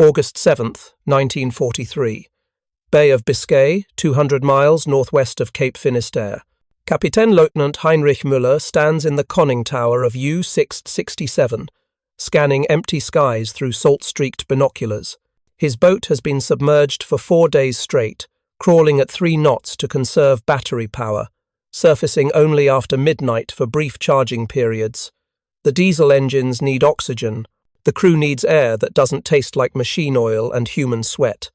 August 7th, 1943. Bay of Biscay, 200 miles northwest of Cape Finisterre. Kapitänleutnant Heinrich Müller stands in the conning tower of U-667, scanning empty skies through salt-streaked binoculars. His boat has been submerged for 4 days straight, crawling at 3 knots to conserve battery power, surfacing only after midnight for brief charging periods. The diesel engines need oxygen. The crew needs air that doesn't taste like machine oil and human sweat.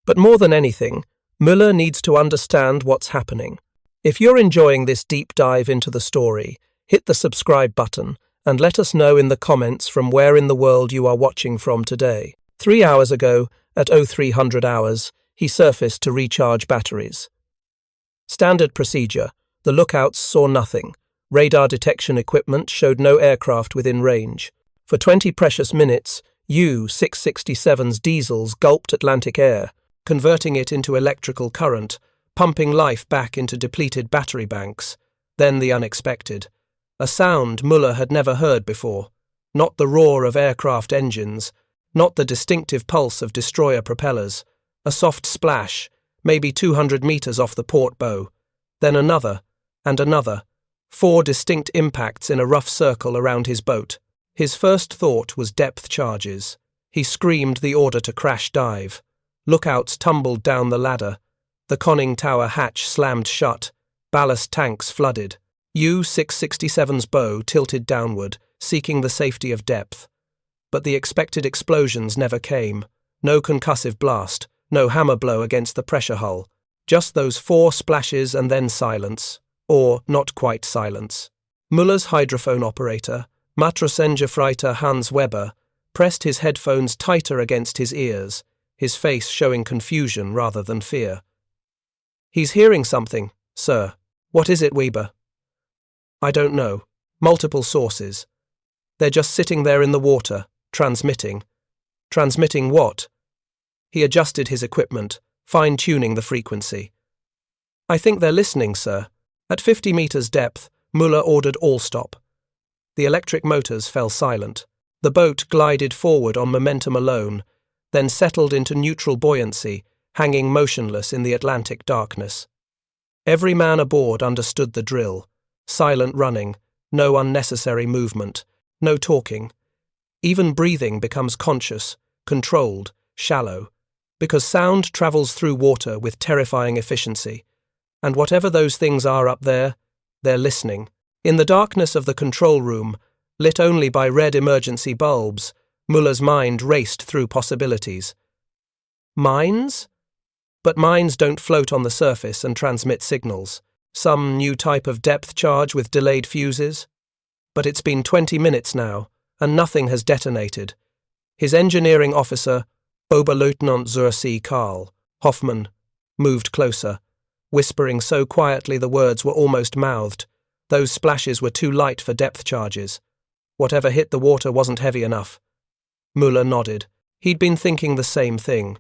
But more than anything, Müller needs to understand what's happening. If you're enjoying this deep dive into the story, hit the subscribe button and let us know in the comments from where in the world you are watching from today. 3 hours ago, at 0300 hours, he surfaced to recharge batteries. Standard procedure. The lookouts saw nothing. Radar detection equipment showed no aircraft within range. For 20 precious minutes, U-667's diesels gulped Atlantic air, converting it into electrical current, pumping life back into depleted battery banks. Then the unexpected. A sound Müller had never heard before. Not the roar of aircraft engines, not the distinctive pulse of destroyer propellers. A soft splash, maybe 200 meters off the port bow. Then another, and another. 4 distinct impacts in a rough circle around his boat. His first thought was depth charges. He screamed the order to crash dive. Lookouts tumbled down the ladder. The conning tower hatch slammed shut. Ballast tanks flooded. U-667's bow tilted downward, seeking the safety of depth. But the expected explosions never came. No concussive blast, no hammer blow against the pressure hull. Just those 4 splashes and then silence. Or not quite silence. Müller's hydrophone operator, Matrosenjefreiter Hans Weber, pressed his headphones tighter against his ears, his face showing confusion rather than fear. "He's hearing something, sir." "What is it, Weber?" "I don't know. Multiple sources. They're just sitting there in the water, transmitting." "Transmitting what?" He adjusted his equipment, fine-tuning the frequency. "I think they're listening, sir." At 50 meters depth, Müller ordered all stop. The electric motors fell silent. The boat glided forward on momentum alone, then settled into neutral buoyancy, hanging motionless in the Atlantic darkness. Every man aboard understood the drill. Silent running, no unnecessary movement, no talking. Even breathing becomes conscious, controlled, shallow, because sound travels through water with terrifying efficiency. And whatever those things are up there, they're listening. In the darkness of the control room, lit only by red emergency bulbs, Müller's mind raced through possibilities. Mines? But mines don't float on the surface and transmit signals. Some new type of depth charge with delayed fuses? But it's been 20 minutes now, and nothing has detonated. His engineering officer, Oberleutnant zur See Karl Hoffmann, moved closer, whispering so quietly the words were almost mouthed. Those splashes were too light for depth charges. Whatever hit the water wasn't heavy enough. Müller nodded. He'd been thinking the same thing.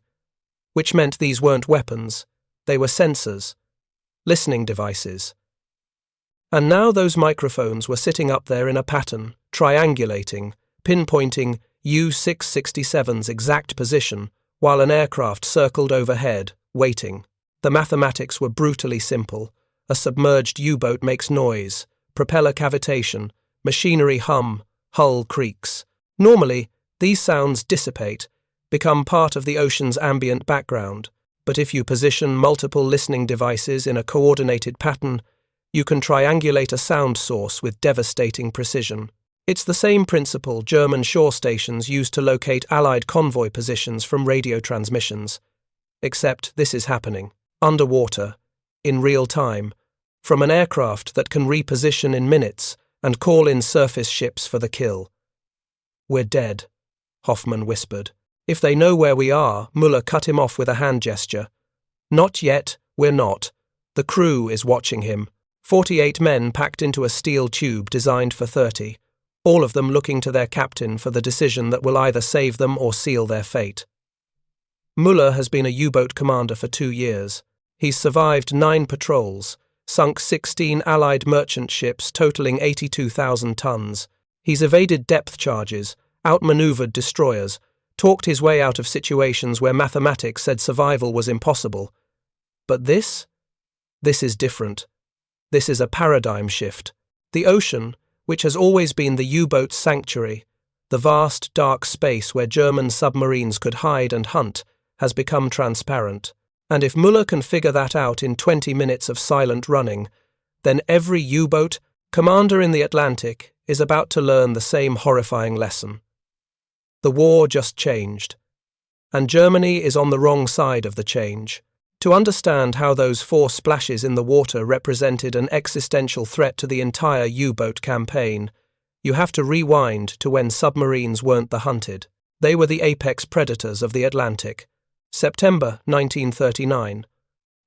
Which meant these weren't weapons. They were sensors. Listening devices. And now those microphones were sitting up there in a pattern, triangulating, pinpointing U-667's exact position, while an aircraft circled overhead, waiting. The mathematics were brutally simple. A submerged U-boat makes noise, propeller cavitation, machinery hum, hull creaks. Normally, these sounds dissipate, become part of the ocean's ambient background, but if you position multiple listening devices in a coordinated pattern, you can triangulate a sound source with devastating precision. It's the same principle German shore stations use to locate Allied convoy positions from radio transmissions. Except this is happening, underwater, in real time, from an aircraft that can reposition in minutes and call in surface ships for the kill. "We're dead," Hoffmann whispered. "If they know where we are," Müller cut him off with a hand gesture. "Not yet, we're not. The crew is watching him. 48 men packed into a steel tube designed for 30, all of them looking to their captain for the decision that will either save them or seal their fate." Müller has been a U-boat commander for 2 years. He's survived 9 patrols, sunk 16 Allied merchant ships totaling 82,000 tons. He's evaded depth charges, outmaneuvered destroyers, talked his way out of situations where mathematics said survival was impossible. But this is different. This is a paradigm shift. The ocean, which has always been the U-boat's sanctuary, the vast, dark space where German submarines could hide and hunt, has become transparent. And if Müller can figure that out in 20 minutes of silent running, then every U-boat commander in the Atlantic is about to learn the same horrifying lesson. The war just changed, and Germany is on the wrong side of the change. To understand how those 4 splashes in the water represented an existential threat to the entire U-boat campaign, you have to rewind to when submarines weren't the hunted. They were the apex predators of the Atlantic. September 1939.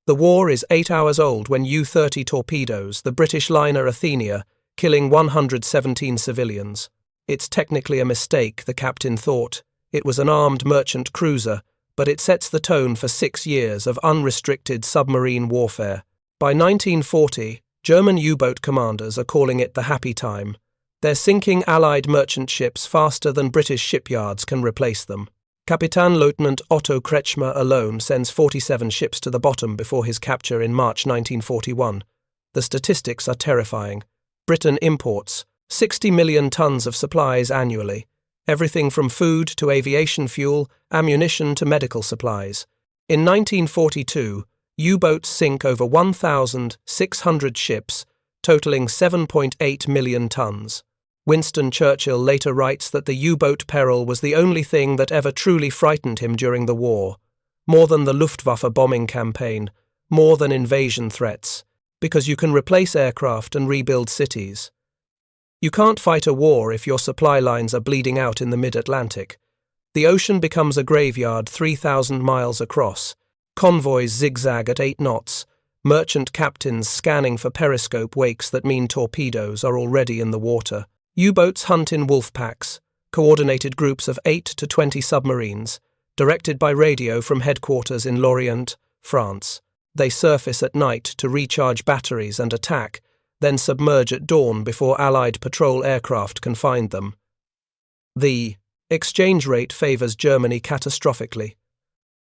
The war is 8 hours old when U-30 torpedoes the British liner Athenia, killing 117 civilians. It's technically a mistake, the captain thought. It was an armed merchant cruiser, but it sets the tone for 6 years of unrestricted submarine warfare. By 1940, German U-boat commanders are calling it the happy time. They're sinking Allied merchant ships faster than British shipyards can replace them. Kapitänleutnant Otto Kretschmer alone sends 47 ships to the bottom before his capture in March 1941. The statistics are terrifying. Britain imports 60 million tons of supplies annually, everything from food to aviation fuel, ammunition to medical supplies. In 1942, U-boats sink over 1,600 ships, totaling 7.8 million tons. Winston Churchill later writes that the U-boat peril was the only thing that ever truly frightened him during the war, more than the Luftwaffe bombing campaign, more than invasion threats, because you can replace aircraft and rebuild cities. You can't fight a war if your supply lines are bleeding out in the mid-Atlantic. The ocean becomes a graveyard 3,000 miles across. Convoys zigzag at 8 knots. Merchant captains scanning for periscope wakes that mean torpedoes are already in the water. U-boats hunt in wolf packs, coordinated groups of 8 to 20 submarines, directed by radio from headquarters in Lorient, France. They surface at night to recharge batteries and attack, then submerge at dawn before Allied patrol aircraft can find them. The exchange rate favours Germany catastrophically.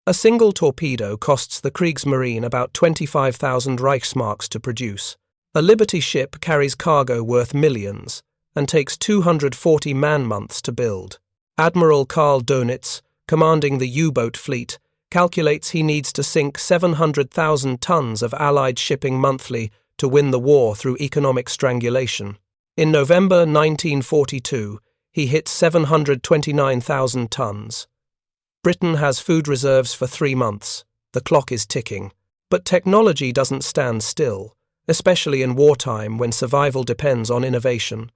A single torpedo costs the Kriegsmarine about 25,000 Reichsmarks to produce. A Liberty ship carries cargo worth millions and takes 240 man-months to build. Admiral Karl Dönitz, commanding the U-boat fleet, calculates he needs to sink 700,000 tons of Allied shipping monthly to win the war through economic strangulation. In November 1942, he hit 729,000 tons. Britain has food reserves for 3 months. The clock is ticking. But technology doesn't stand still, especially in wartime when survival depends on innovation.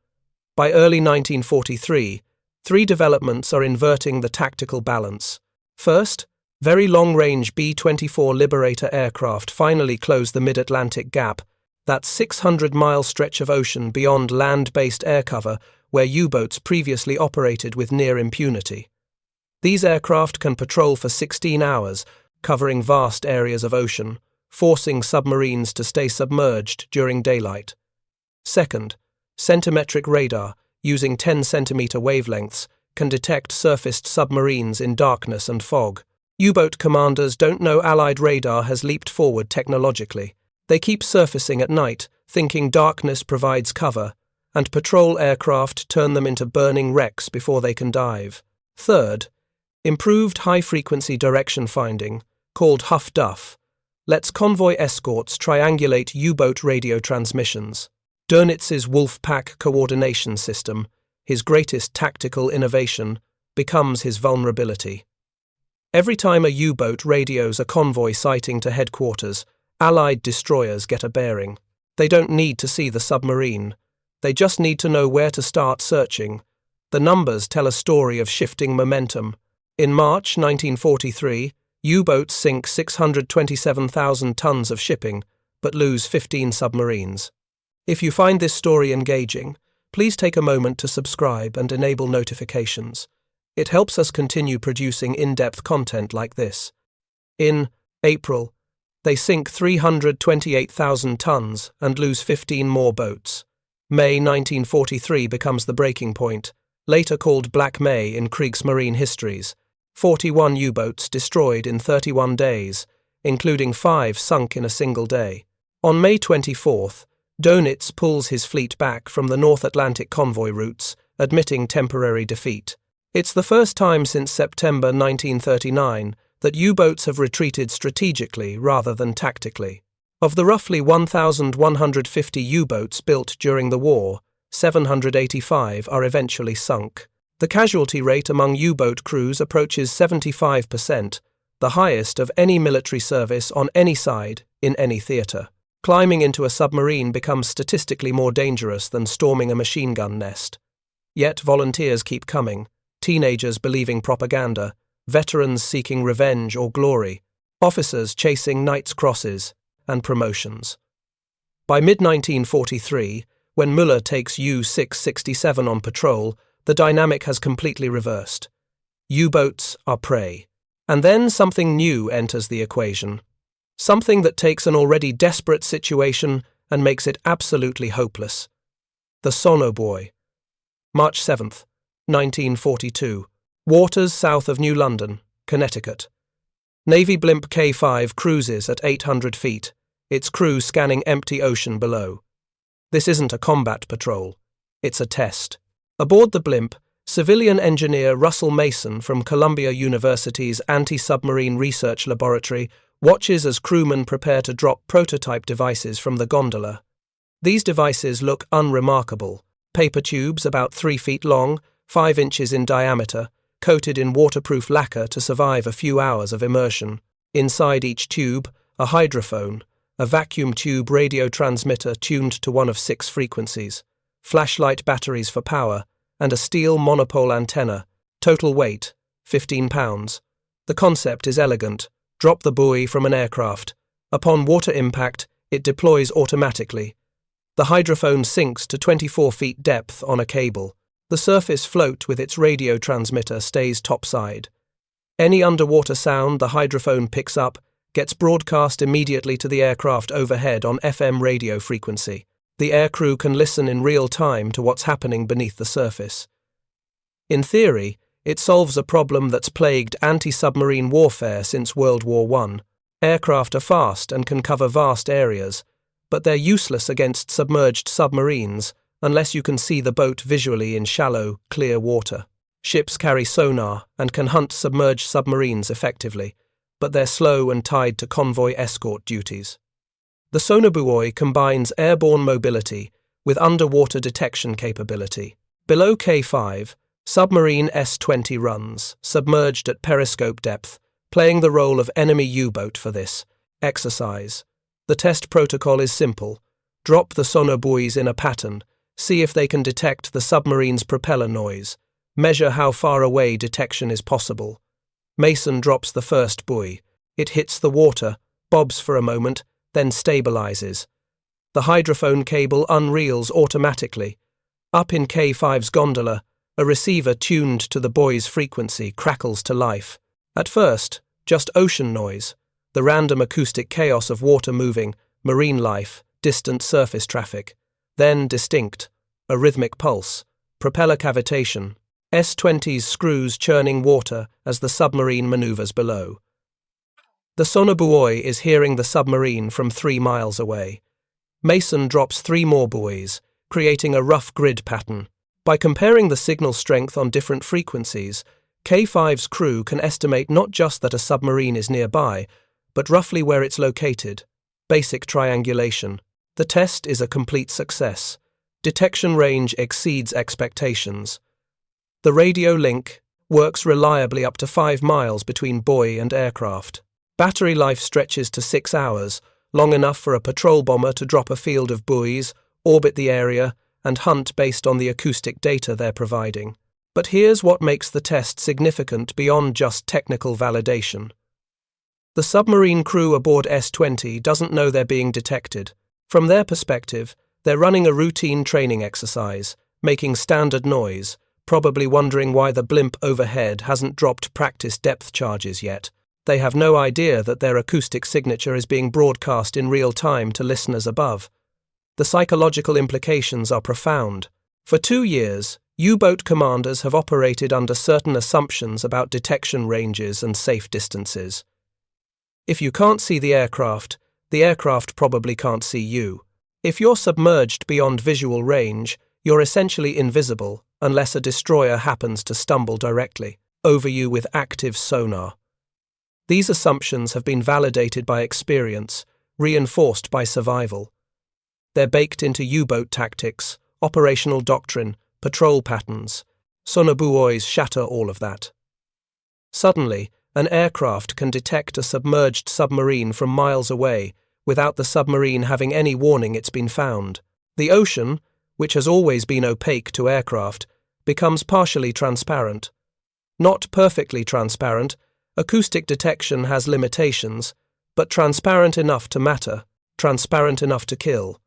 By early 1943, 3 developments are inverting the tactical balance. First, very long-range B-24 Liberator aircraft finally close the mid-Atlantic gap, that 600-mile stretch of ocean beyond land-based air cover where U-boats previously operated with near impunity. These aircraft can patrol for 16 hours, covering vast areas of ocean, forcing submarines to stay submerged during daylight. Second, centimetric radar, using 10-centimeter wavelengths, can detect surfaced submarines in darkness and fog. U-boat commanders don't know Allied radar has leaped forward technologically. They keep surfacing at night, thinking darkness provides cover, and patrol aircraft turn them into burning wrecks before they can dive. Third, improved high-frequency direction finding, called HUF-DUF, lets convoy escorts triangulate U-boat radio transmissions. Dönitz's Wolf-Pack coordination system, his greatest tactical innovation, becomes his vulnerability. Every time a U-boat radios a convoy sighting to headquarters, Allied destroyers get a bearing. They don't need to see the submarine. They just need to know where to start searching. The numbers tell a story of shifting momentum. In March 1943, U-boats sink 627,000 tons of shipping, but lose 15 submarines. If you find this story engaging, please take a moment to subscribe and enable notifications. It helps us continue producing in-depth content like this. In April, they sink 328,000 tons and lose 15 more boats. May 1943 becomes the breaking point, later called Black May in Kriegsmarine histories. 41 U-boats destroyed in 31 days, including 5 sunk in a single day. On May 24th, Dönitz pulls his fleet back from the North Atlantic convoy routes, admitting temporary defeat. It's the first time since September 1939 that U-boats have retreated strategically rather than tactically. Of the roughly 1,150 U-boats built during the war, 785 are eventually sunk. The casualty rate among U-boat crews approaches 75%, the highest of any military service on any side in any theatre. Climbing into a submarine becomes statistically more dangerous than storming a machine gun nest. Yet volunteers keep coming, teenagers believing propaganda, veterans seeking revenge or glory, officers chasing Knights' Crosses and promotions. By mid-1943, when Müller takes U-667 on patrol, the dynamic has completely reversed. U-boats are prey. And then something new enters the equation. Something that takes an already desperate situation and makes it absolutely hopeless. The Sonobuoy. March 7, 1942. Waters south of New London, Connecticut. Navy blimp K-5 cruises at 800 feet, its crew scanning empty ocean below. This isn't a combat patrol. It's a test. Aboard the blimp, civilian engineer Russell Mason from Columbia University's Anti-Submarine Research Laboratory watches as crewmen prepare to drop prototype devices from the gondola. These devices look unremarkable. Paper tubes about 3 feet long, 5 inches in diameter, coated in waterproof lacquer to survive a few hours of immersion. Inside each tube, a hydrophone, a vacuum tube radio transmitter tuned to one of 6 frequencies, flashlight batteries for power, and a steel monopole antenna. Total weight, 15 pounds. The concept is elegant. Drop the buoy from an aircraft. Upon water impact, it deploys automatically. The hydrophone sinks to 24 feet depth on a cable. The surface float with its radio transmitter stays topside. Any underwater sound the hydrophone picks up gets broadcast immediately to the aircraft overhead on FM radio frequency. The aircrew can listen in real time to what's happening beneath the surface. In theory, it solves a problem that's plagued anti-submarine warfare since World War I. Aircraft are fast and can cover vast areas, but they're useless against submerged submarines unless you can see the boat visually in shallow, clear water. Ships carry sonar and can hunt submerged submarines effectively, but they're slow and tied to convoy escort duties. The Sonobuoy combines airborne mobility with underwater detection capability. Below K5, submarine S-20 runs, submerged at periscope depth, playing the role of enemy U-boat for this exercise. The test protocol is simple. Drop the sonobuoys in a pattern, see if they can detect the submarine's propeller noise, measure how far away detection is possible. Mason drops the first buoy. It hits the water, bobs for a moment, then stabilizes. The hydrophone cable unreels automatically. Up in K5's gondola, a receiver tuned to the buoy's frequency crackles to life. At first, just ocean noise, the random acoustic chaos of water moving, marine life, distant surface traffic. Then distinct, a rhythmic pulse, propeller cavitation, S-20's screws churning water as the submarine maneuvers below. The Sonobuoy is hearing the submarine from 3 miles away. Mason drops 3 more buoys, creating a rough grid pattern. By comparing the signal strength on different frequencies, K5's crew can estimate not just that a submarine is nearby, but roughly where it's located. Basic triangulation. The test is a complete success. Detection range exceeds expectations. The radio link works reliably up to 5 miles between buoy and aircraft. Battery life stretches to 6 hours, long enough for a patrol bomber to drop a field of buoys, orbit the area, and hunt based on the acoustic data they're providing. But here's what makes the test significant beyond just technical validation. The submarine crew aboard S-20 doesn't know they're being detected. From their perspective, they're running a routine training exercise, making standard noise, probably wondering why the blimp overhead hasn't dropped practice depth charges yet. They have no idea that their acoustic signature is being broadcast in real time to listeners above. The psychological implications are profound. For 2 years, U-boat commanders have operated under certain assumptions about detection ranges and safe distances. If you can't see the aircraft probably can't see you. If you're submerged beyond visual range, you're essentially invisible unless a destroyer happens to stumble directly over you with active sonar. These assumptions have been validated by experience, reinforced by survival. They're baked into U-boat tactics, operational doctrine, patrol patterns. Sonobuoys shatter all of that. Suddenly, an aircraft can detect a submerged submarine from miles away without the submarine having any warning it's been found. The ocean, which has always been opaque to aircraft, becomes partially transparent. Not perfectly transparent, acoustic detection has limitations, but transparent enough to matter, transparent enough to kill.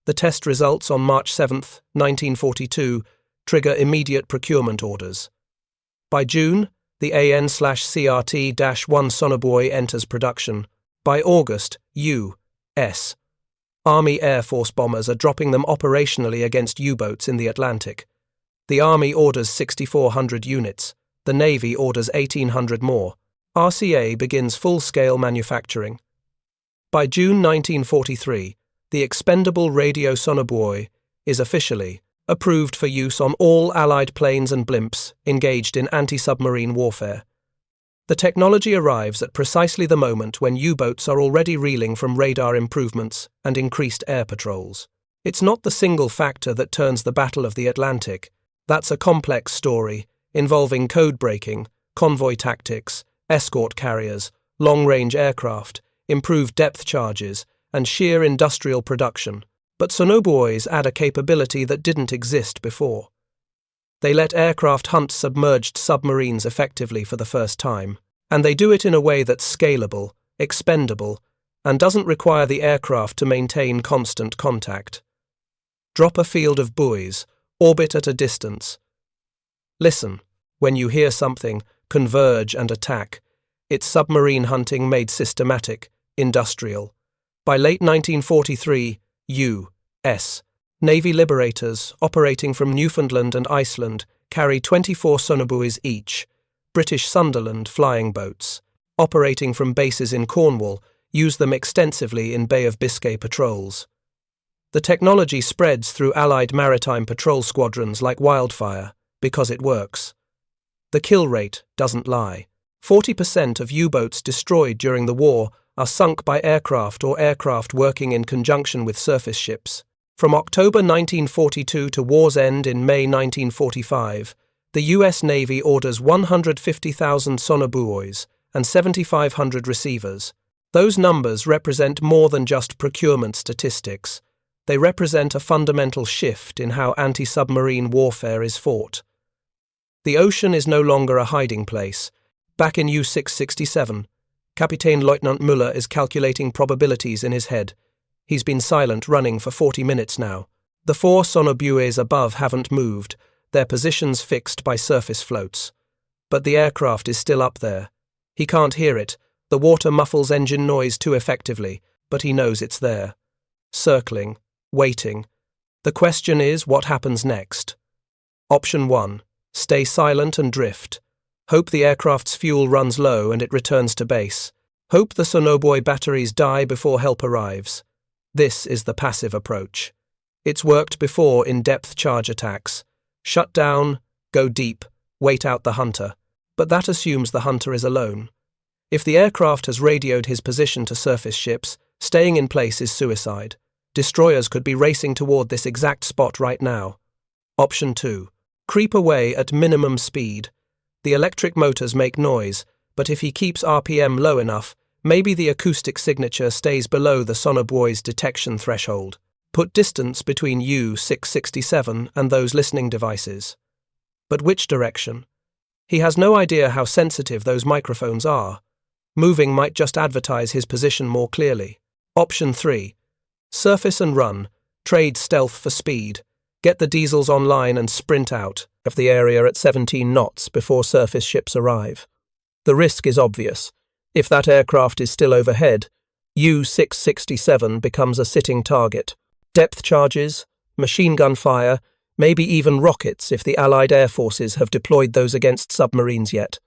The test results on March 7, 1942, trigger immediate procurement orders. By June, the AN/CRT-1 Sonobuoy enters production. By August, U.S. Army Air Force bombers are dropping them operationally against U-boats in the Atlantic. The Army orders 6,400 units. The Navy orders 1,800 more. RCA begins full-scale manufacturing. By June 1943, the expendable radio Sonobuoy is officially approved for use on all Allied planes and blimps engaged in anti-submarine warfare. The technology arrives at precisely the moment when U-boats are already reeling from radar improvements and increased air patrols. It's not the single factor that turns the Battle of the Atlantic. That's a complex story involving code-breaking, convoy tactics, escort carriers, long-range aircraft, improved depth charges, and sheer industrial production. But Sonobuoys add a capability that didn't exist before. They let aircraft hunt submerged submarines effectively for the first time, and they do it in a way that's scalable, expendable, and doesn't require the aircraft to maintain constant contact. Drop a field of buoys, orbit at a distance. Listen, when you hear something, converge and attack. It's submarine hunting made systematic, industrial. By late 1943, U.S. Navy liberators, operating from Newfoundland and Iceland, carry 24 Sonobuoys each. British Sunderland flying boats, operating from bases in Cornwall, use them extensively in Bay of Biscay patrols. The technology spreads through Allied maritime patrol squadrons like wildfire, because it works. The kill rate doesn't lie. 40% of U-boats destroyed during the war are sunk by aircraft or aircraft working in conjunction with surface ships. From October 1942 to war's end in May 1945, the U.S. Navy orders 150,000 Sonobuoys and 7,500 receivers. Those numbers represent more than just procurement statistics. They represent a fundamental shift in how anti-submarine warfare is fought. The ocean is no longer a hiding place. Back in U-667, Kapitänleutnant Müller is calculating probabilities in his head. He's been silent, running for 40 minutes now. The 4 Sonobuoys above haven't moved, their positions fixed by surface floats. But the aircraft is still up there. He can't hear it. The water muffles engine noise too effectively, but he knows it's there. Circling, waiting. The question is, what happens next? Option 1. Stay silent and drift. Hope the aircraft's fuel runs low and it returns to base. Hope the Sonobuoy batteries die before help arrives. This is the passive approach. It's worked before in depth charge attacks. Shut down, go deep, wait out the hunter. But that assumes the hunter is alone. If the aircraft has radioed his position to surface ships, staying in place is suicide. Destroyers could be racing toward this exact spot right now. Option 2. Creep away at minimum speed. The electric motors make noise, but if he keeps RPM low enough, maybe the acoustic signature stays below the Sonobuoy's detection threshold. Put distance between U-667 and those listening devices. But which direction? He has no idea how sensitive those microphones are. Moving might just advertise his position more clearly. Option 3. Surface and run. Trade stealth for speed. Get the diesels online and sprint out of the area at 17 knots before surface ships arrive. The risk is obvious. If that aircraft is still overhead, U-667 becomes a sitting target. Depth charges, machine gun fire, maybe even rockets if the Allied air forces have deployed those against submarines yet.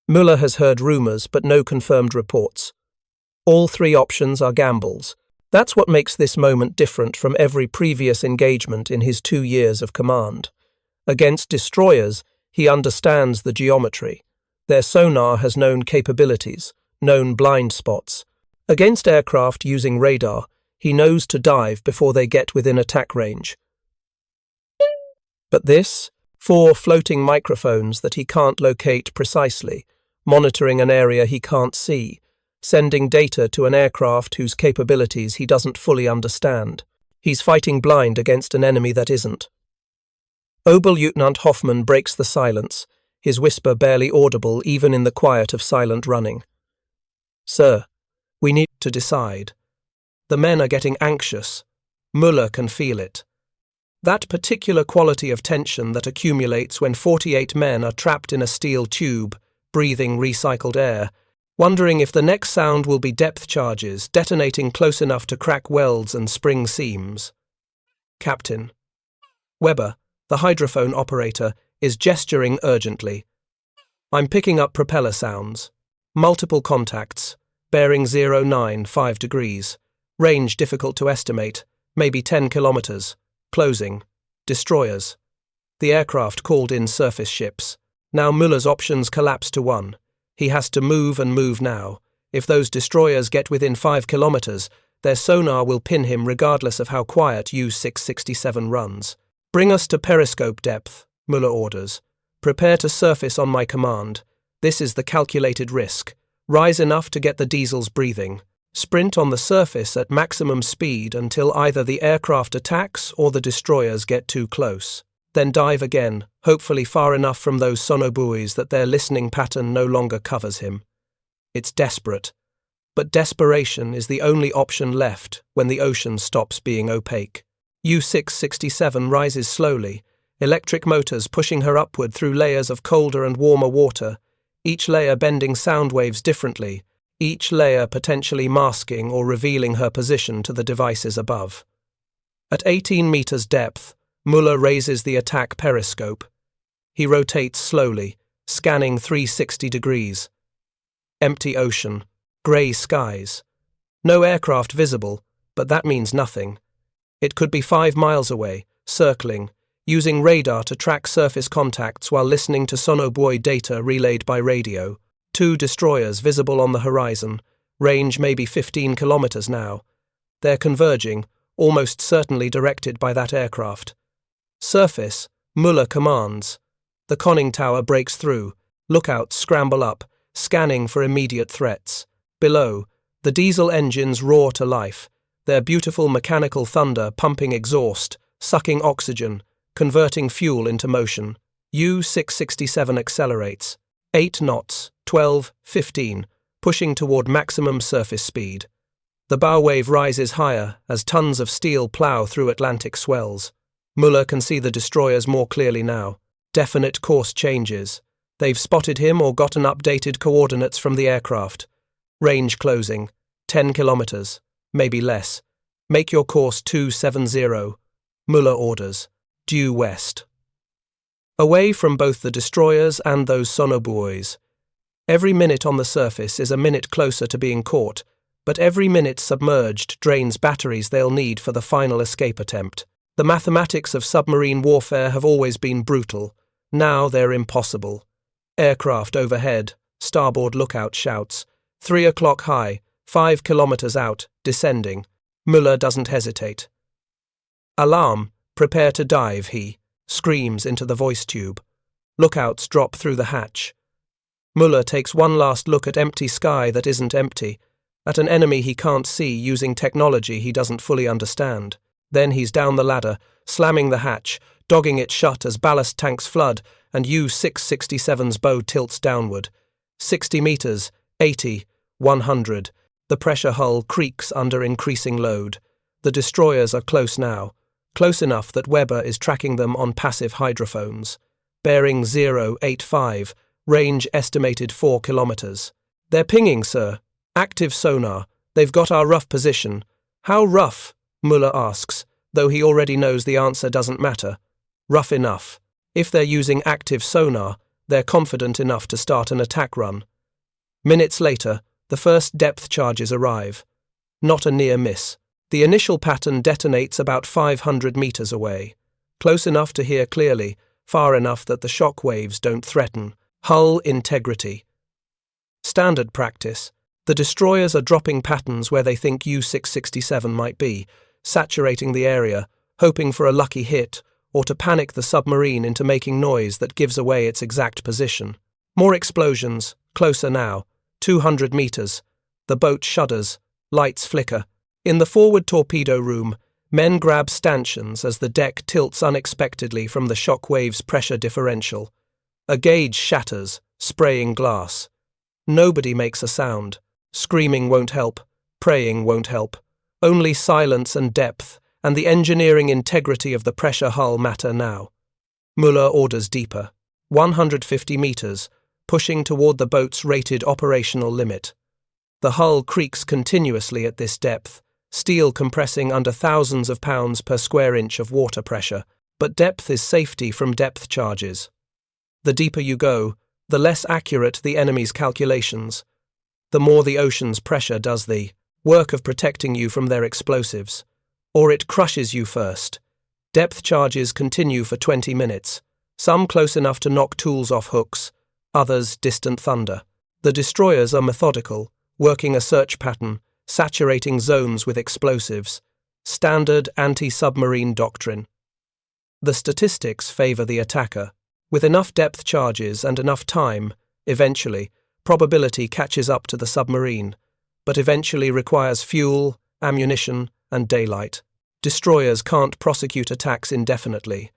Müller has heard rumours but no confirmed reports. All three options are gambles. That's what makes this moment different from every previous engagement in his 2 years of command. Against destroyers, he understands the geometry. Their sonar has known capabilities, known blind spots. Against aircraft using radar, he knows to dive before they get within attack range. But this, 4 floating microphones that he can't locate precisely, monitoring an area he can't see, sending data to an aircraft whose capabilities he doesn't fully understand. He's fighting blind against an enemy that isn't. Oberleutnant Hoffmann breaks the silence, his whisper barely audible even in the quiet of silent running. "Sir, we need to decide. The men are getting anxious. Müller can feel it. That particular quality of tension that accumulates when 48 men are trapped in a steel tube, breathing recycled air, wondering if the next sound will be depth charges detonating close enough to crack welds and spring seams." Captain Weber, the hydrophone operator, is gesturing urgently. "I'm picking up propeller sounds. Multiple contacts. Bearing 095 degrees. Range difficult to estimate. Maybe 10 kilometers. Closing. Destroyers." The aircraft called in surface ships. Now Müller's options collapse to 1. He has to move and move now. If those destroyers get within 5 kilometers, their sonar will pin him regardless of how quiet U-667 runs. "Bring us to periscope depth," Müller orders. "Prepare to surface on my command. This is the calculated risk. Rise enough to get the diesels breathing. Sprint on the surface at maximum speed until either the aircraft attacks or the destroyers get too close. Then dive again, hopefully far enough from those Sonobuoys that their listening pattern no longer covers him." It's desperate. But desperation is the only option left when the ocean stops being opaque. U-667 rises slowly, electric motors pushing her upward through layers of colder and warmer water, each layer bending sound waves differently, each layer potentially masking or revealing her position to the devices above. At 18 meters depth, Müller raises the attack periscope. He rotates slowly, scanning 360 degrees. Empty ocean, grey skies. No aircraft visible, but that means nothing. It could be 5 miles away, circling, using radar to track surface contacts while listening to Sonobuoy data relayed by radio. 2 destroyers visible on the horizon, range maybe 15 kilometers now. They're converging, almost certainly directed by that aircraft. Surface, Müller commands. The conning tower breaks through. Lookouts scramble up, scanning for immediate threats. Below, the diesel engines roar to life, their beautiful mechanical thunder pumping exhaust, sucking oxygen, converting fuel into motion. U-667 accelerates. 8 knots, 12, 15, pushing toward maximum surface speed. The bow wave rises higher as tons of steel plow through Atlantic swells. Müller can see the destroyers more clearly now. Definite course changes. They've spotted him or gotten updated coordinates from the aircraft. Range closing. 10 kilometers. Maybe less. Make your course 270. Müller orders. Due west. Away from both the destroyers and those Sonobuoys. Every minute on the surface is a minute closer to being caught, but every minute submerged drains batteries they'll need for the final escape attempt. The mathematics of submarine warfare have always been brutal. Now they're impossible. Aircraft overhead, starboard lookout shouts. 3 o'clock high, 5 kilometers out, descending. Müller doesn't hesitate. "Alarm, prepare to dive," he screams into the voice tube. Lookouts drop through the hatch. Müller takes one last look at empty sky that isn't empty, at an enemy he can't see using technology he doesn't fully understand. Then he's down the ladder, slamming the hatch, dogging it shut as ballast tanks flood and U-667's bow tilts downward. 60 meters, 80, 100. The pressure hull creaks under increasing load. The destroyers are close now, close enough that Weber is tracking them on passive hydrophones. Bearing 085, range estimated 4 kilometers. "They're pinging, sir. Active sonar. They've got our rough position." "How rough?" Müller asks, though he already knows the answer doesn't matter. Rough enough. If they're using active sonar, they're confident enough to start an attack run. Minutes later, the first depth charges arrive. Not a near miss. The initial pattern detonates about 500 meters away. Close enough to hear clearly, far enough that the shock waves don't threaten. Hull integrity. Standard practice. The destroyers are dropping patterns where they think U-667 might be, saturating the area, hoping for a lucky hit, or to panic the submarine into making noise that gives away its exact position. More explosions, closer now, 200 meters. The boat shudders, lights flicker. In the forward torpedo room, men grab stanchions as the deck tilts unexpectedly from the shock wave's pressure differential. A gauge shatters, spraying glass. Nobody makes a sound. Screaming won't help, praying won't help. Only silence and depth, and the engineering integrity of the pressure hull matter now. Müller orders deeper. 150 meters, pushing toward the boat's rated operational limit. The hull creaks continuously at this depth, steel compressing under thousands of pounds per square inch of water pressure, but depth is safety from depth charges. The deeper you go, the less accurate the enemy's calculations. The more the ocean's pressure does the work of protecting you from their explosives. Or it crushes you first. Depth charges continue for 20 minutes, some close enough to knock tools off hooks, others distant thunder. The destroyers are methodical, working a search pattern, saturating zones with explosives. Standard anti-submarine doctrine. The statistics favor the attacker. With enough depth charges and enough time, eventually, probability catches up to the submarine, but eventually requires fuel, ammunition, and daylight. Destroyers can't prosecute attacks indefinitely.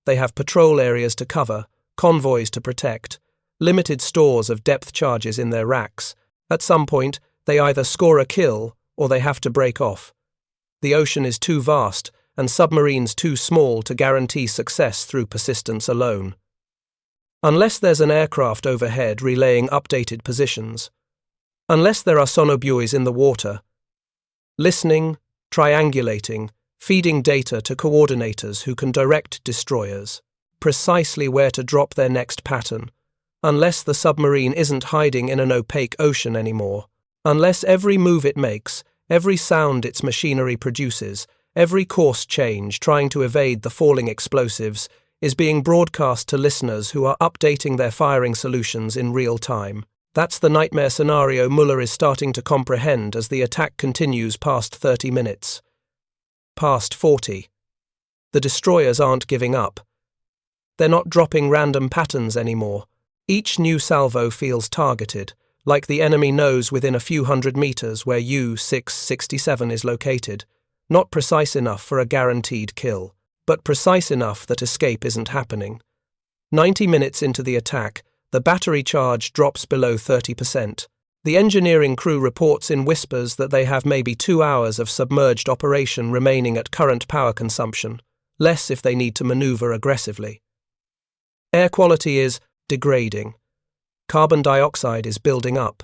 They have patrol areas to cover, convoys to protect, limited stores of depth charges in their racks. At some point, they either score a kill or they have to break off. The ocean is too vast and submarines too small to guarantee success through persistence alone. Unless there's an aircraft overhead relaying updated positions, unless there are sonobuoys in the water, listening, triangulating, feeding data to coordinators who can direct destroyers precisely where to drop their next pattern, unless the submarine isn't hiding in an opaque ocean anymore, unless every move it makes, every sound its machinery produces, every course change trying to evade the falling explosives is being broadcast to listeners who are updating their firing solutions in real time. That's the nightmare scenario Müller is starting to comprehend as the attack continues past 30 minutes. Past 40. The destroyers aren't giving up. They're not dropping random patterns anymore. Each new salvo feels targeted, like the enemy knows within a few hundred meters where U-667 is located, not precise enough for a guaranteed kill, but precise enough that escape isn't happening. 90 minutes into the attack, the battery charge drops below 30%. The engineering crew reports in whispers that they have maybe 2 hours of submerged operation remaining at current power consumption, less if they need to maneuver aggressively. Air quality is degrading. Carbon dioxide is building up.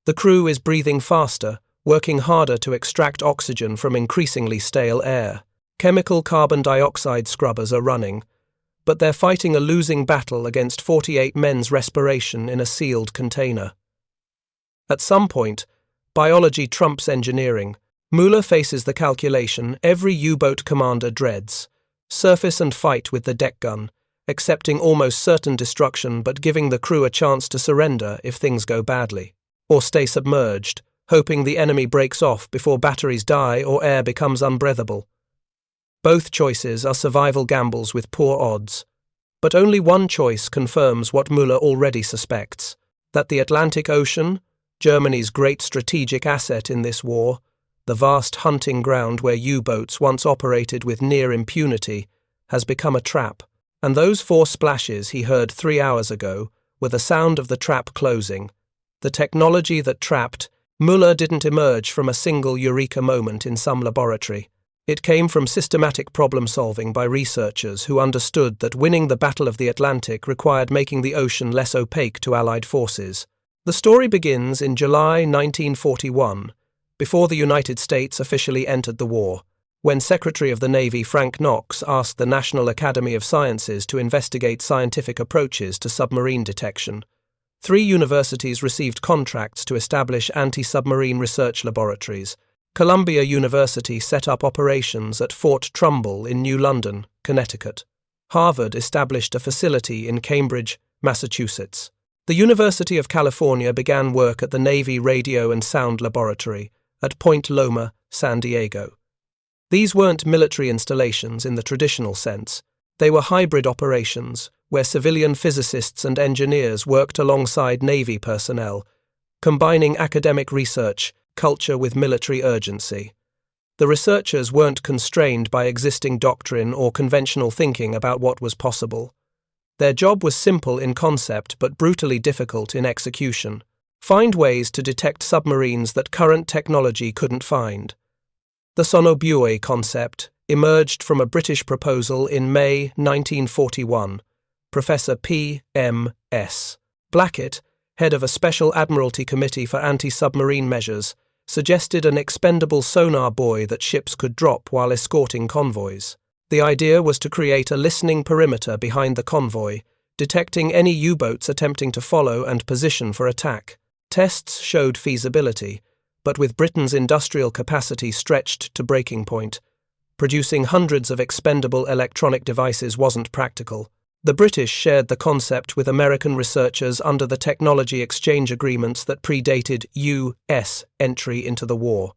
The crew is breathing faster, working harder to extract oxygen from increasingly stale air. Chemical carbon dioxide scrubbers are running, but they're fighting a losing battle against 48 men's respiration in a sealed container. At some point, biology trumps engineering. Müller faces the calculation every U-boat commander dreads: surface and fight with the deck gun, accepting almost certain destruction but giving the crew a chance to surrender if things go badly, or stay submerged, hoping the enemy breaks off before batteries die or air becomes unbreathable. Both choices are survival gambles with poor odds, but only one choice confirms what Müller already suspects, that the Atlantic Ocean, Germany's great strategic asset in this war, the vast hunting ground where U-boats once operated with near impunity, has become a trap, and those 4 splashes he heard 3 hours ago were the sound of the trap closing. The technology that trapped, Müller didn't emerge from a single eureka moment in some laboratory. It came from systematic problem-solving by researchers who understood that winning the Battle of the Atlantic required making the ocean less opaque to Allied forces. The story begins in July 1941, before the United States officially entered the war. when Secretary of the Navy Frank Knox asked the National Academy of Sciences to investigate scientific approaches to submarine detection. 3 universities received contracts to establish anti-submarine research laboratories. Columbia University set up operations at Fort Trumbull in New London, Connecticut. Harvard established a facility in Cambridge, Massachusetts. The University of California began work at the Navy Radio and Sound Laboratory at Point Loma, San Diego. These weren't military installations in the traditional sense. They were hybrid operations where civilian physicists and engineers worked alongside Navy personnel, combining academic research culture with military urgency. The researchers weren't constrained by existing doctrine or conventional thinking about what was possible. Their job was simple in concept but brutally difficult in execution. Find ways to detect submarines that current technology couldn't find. The Sonobuoys concept emerged from a British proposal in May 1941. Professor P.M.S. Blackett, head of a Special Admiralty Committee for Anti-Submarine Measures, suggested an expendable sonar buoy that ships could drop while escorting convoys. The idea was to create a listening perimeter behind the convoy, detecting any U-boats attempting to follow and position for attack. Tests showed feasibility, but with Britain's industrial capacity stretched to breaking point, producing hundreds of expendable electronic devices wasn't practical. The British shared the concept with American researchers under the technology exchange agreements that predated U.S. entry into the war.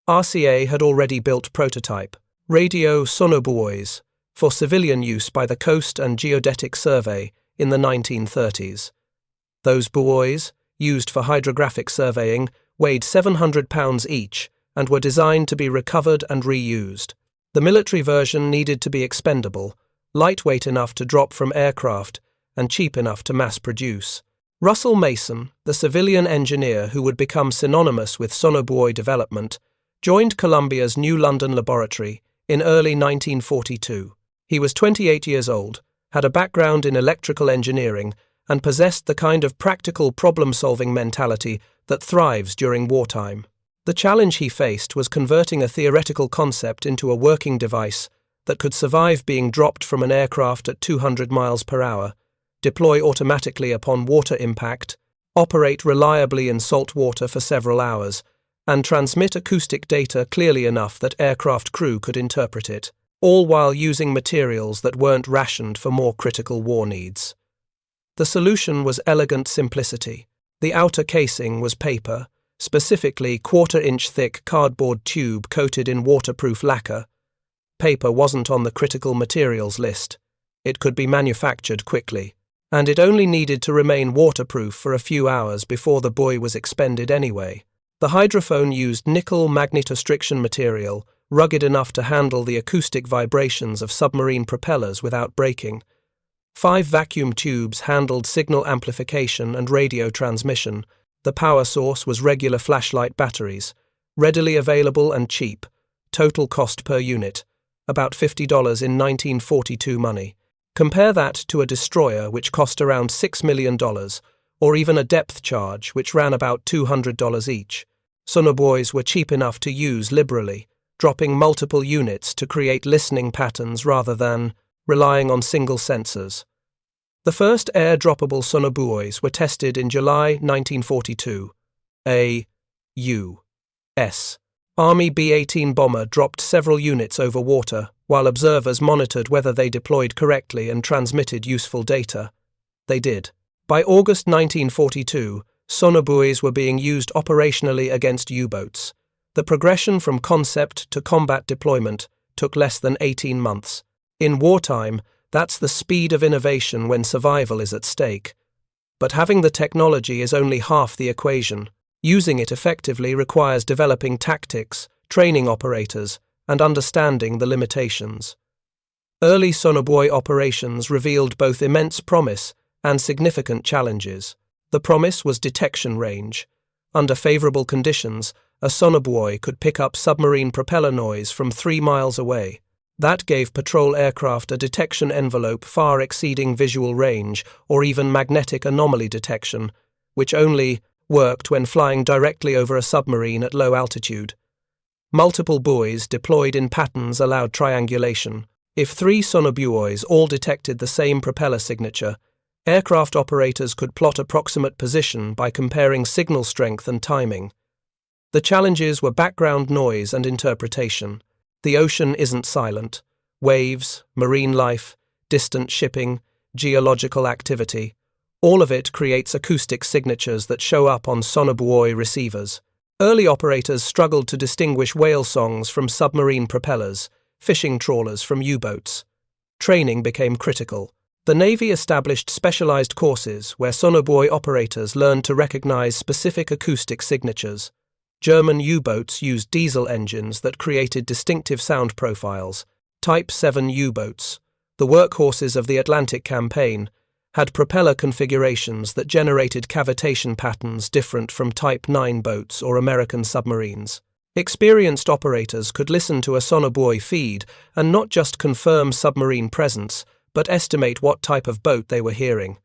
RCA had already built prototype, radio Sonobuoys, for civilian use by the Coast and Geodetic Survey in the 1930s. Those buoys, used for hydrographic surveying, weighed 700 pounds each and were designed to be recovered and reused. The military version needed to be expendable, lightweight enough to drop from aircraft, and cheap enough to mass-produce. Russell Mason, the civilian engineer who would become synonymous with Sonobuoy development, joined Columbia's New London laboratory in early 1942. He was 28 years old, had a background in electrical engineering, and possessed the kind of practical problem-solving mentality that thrives during wartime. The challenge he faced was converting a theoretical concept into a working device that could survive being dropped from an aircraft at 200 miles per hour, deploy automatically upon water impact, operate reliably in salt water for several hours, and transmit acoustic data clearly enough that aircraft crew could interpret it, all while using materials that weren't rationed for more critical war needs. The solution was elegant simplicity. The outer casing was paper, specifically quarter-inch thick cardboard tube coated in waterproof lacquer. Paper wasn't on the critical materials list. It could be manufactured quickly, and it only needed to remain waterproof for a few hours before the buoy was expended anyway. The hydrophone used nickel magnetostriction material, rugged enough to handle the acoustic vibrations of submarine propellers without breaking. 5 vacuum tubes handled signal amplification and radio transmission. The power source was regular flashlight batteries, readily available and cheap. Total cost per unit, about $50 in 1942 money. Compare that to a destroyer which cost around $6 million, or even a depth charge which ran about $200 each. Sonobuoys were cheap enough to use liberally, dropping multiple units to create listening patterns rather than relying on single sensors. The first air-droppable Sonobuoys were tested in July 1942. A U.S. Army B-18 bomber dropped several units over water, while observers monitored whether they deployed correctly and transmitted useful data. They did. By August 1942, Sonobuoys were being used operationally against U-boats. The progression from concept to combat deployment took less than 18 months. In wartime, that's the speed of innovation when survival is at stake. But having the technology is only half the equation. Using it effectively requires developing tactics, training operators, and understanding the limitations. Early Sonobuoy operations revealed both immense promise and significant challenges. The promise was detection range. Under favorable conditions, a Sonobuoy could pick up submarine propeller noise from 3 miles away. That gave patrol aircraft a detection envelope far exceeding visual range or even magnetic anomaly detection, which only worked when flying directly over a submarine at low altitude. Multiple buoys deployed in patterns allowed triangulation. If 3 Sonobuoys all detected the same propeller signature, aircraft operators could plot approximate position by comparing signal strength and timing. The challenges were background noise and interpretation. The ocean isn't silent. Waves, marine life, distant shipping, geological activity, all of it creates acoustic signatures that show up on Sonobuoy receivers. Early operators struggled to distinguish whale songs from submarine propellers, fishing trawlers from U-boats. Training became critical. The Navy established specialized courses where Sonobuoy operators learned to recognize specific acoustic signatures. German U-boats used diesel engines that created distinctive sound profiles. Type 7 U-boats, the workhorses of the Atlantic campaign, had propeller configurations that generated cavitation patterns different from Type 9 boats or American submarines. Experienced operators could listen to a Sonobuoy feed and not just confirm submarine presence, but estimate what type of boat they were hearing.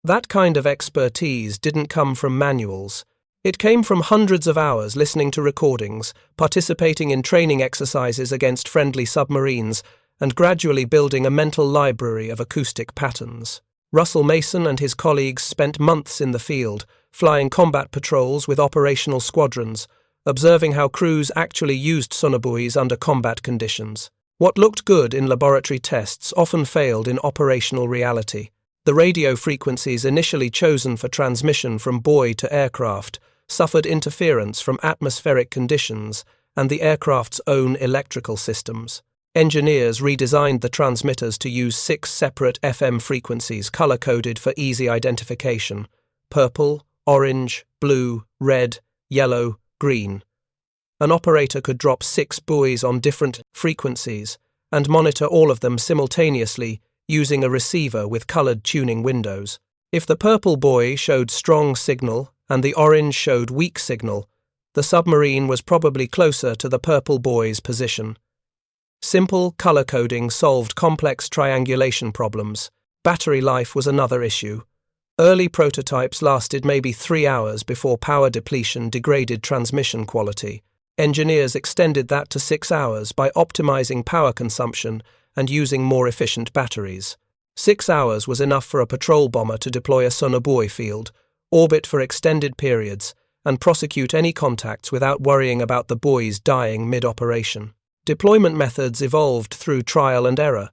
That kind of expertise didn't come from manuals. It came from hundreds of hours listening to recordings, participating in training exercises against friendly submarines, and gradually building a mental library of acoustic patterns. Russell Mason and his colleagues spent months in the field, flying combat patrols with operational squadrons, observing how crews actually used sonobuoys under combat conditions. What looked good in laboratory tests often failed in operational reality. The radio frequencies initially chosen for transmission from buoy to aircraft suffered interference from atmospheric conditions and the aircraft's own electrical systems. Engineers redesigned the transmitters to use 6 separate FM frequencies color-coded for easy identification: purple, orange, blue, red, yellow, green. An operator could drop 6 buoys on different frequencies and monitor all of them simultaneously using a receiver with colored tuning windows. If the purple buoy showed strong signal and the orange showed weak signal, the submarine was probably closer to the purple buoy's position. Simple color coding solved complex triangulation problems. Battery life was another issue. Early prototypes lasted maybe 3 hours before power depletion degraded transmission quality. Engineers extended that to 6 hours by optimizing power consumption and using more efficient batteries. 6 hours was enough for a patrol bomber to deploy a Sonobuoy field, orbit for extended periods, and prosecute any contacts without worrying about the buoys dying mid-operation. Deployment methods evolved through trial and error.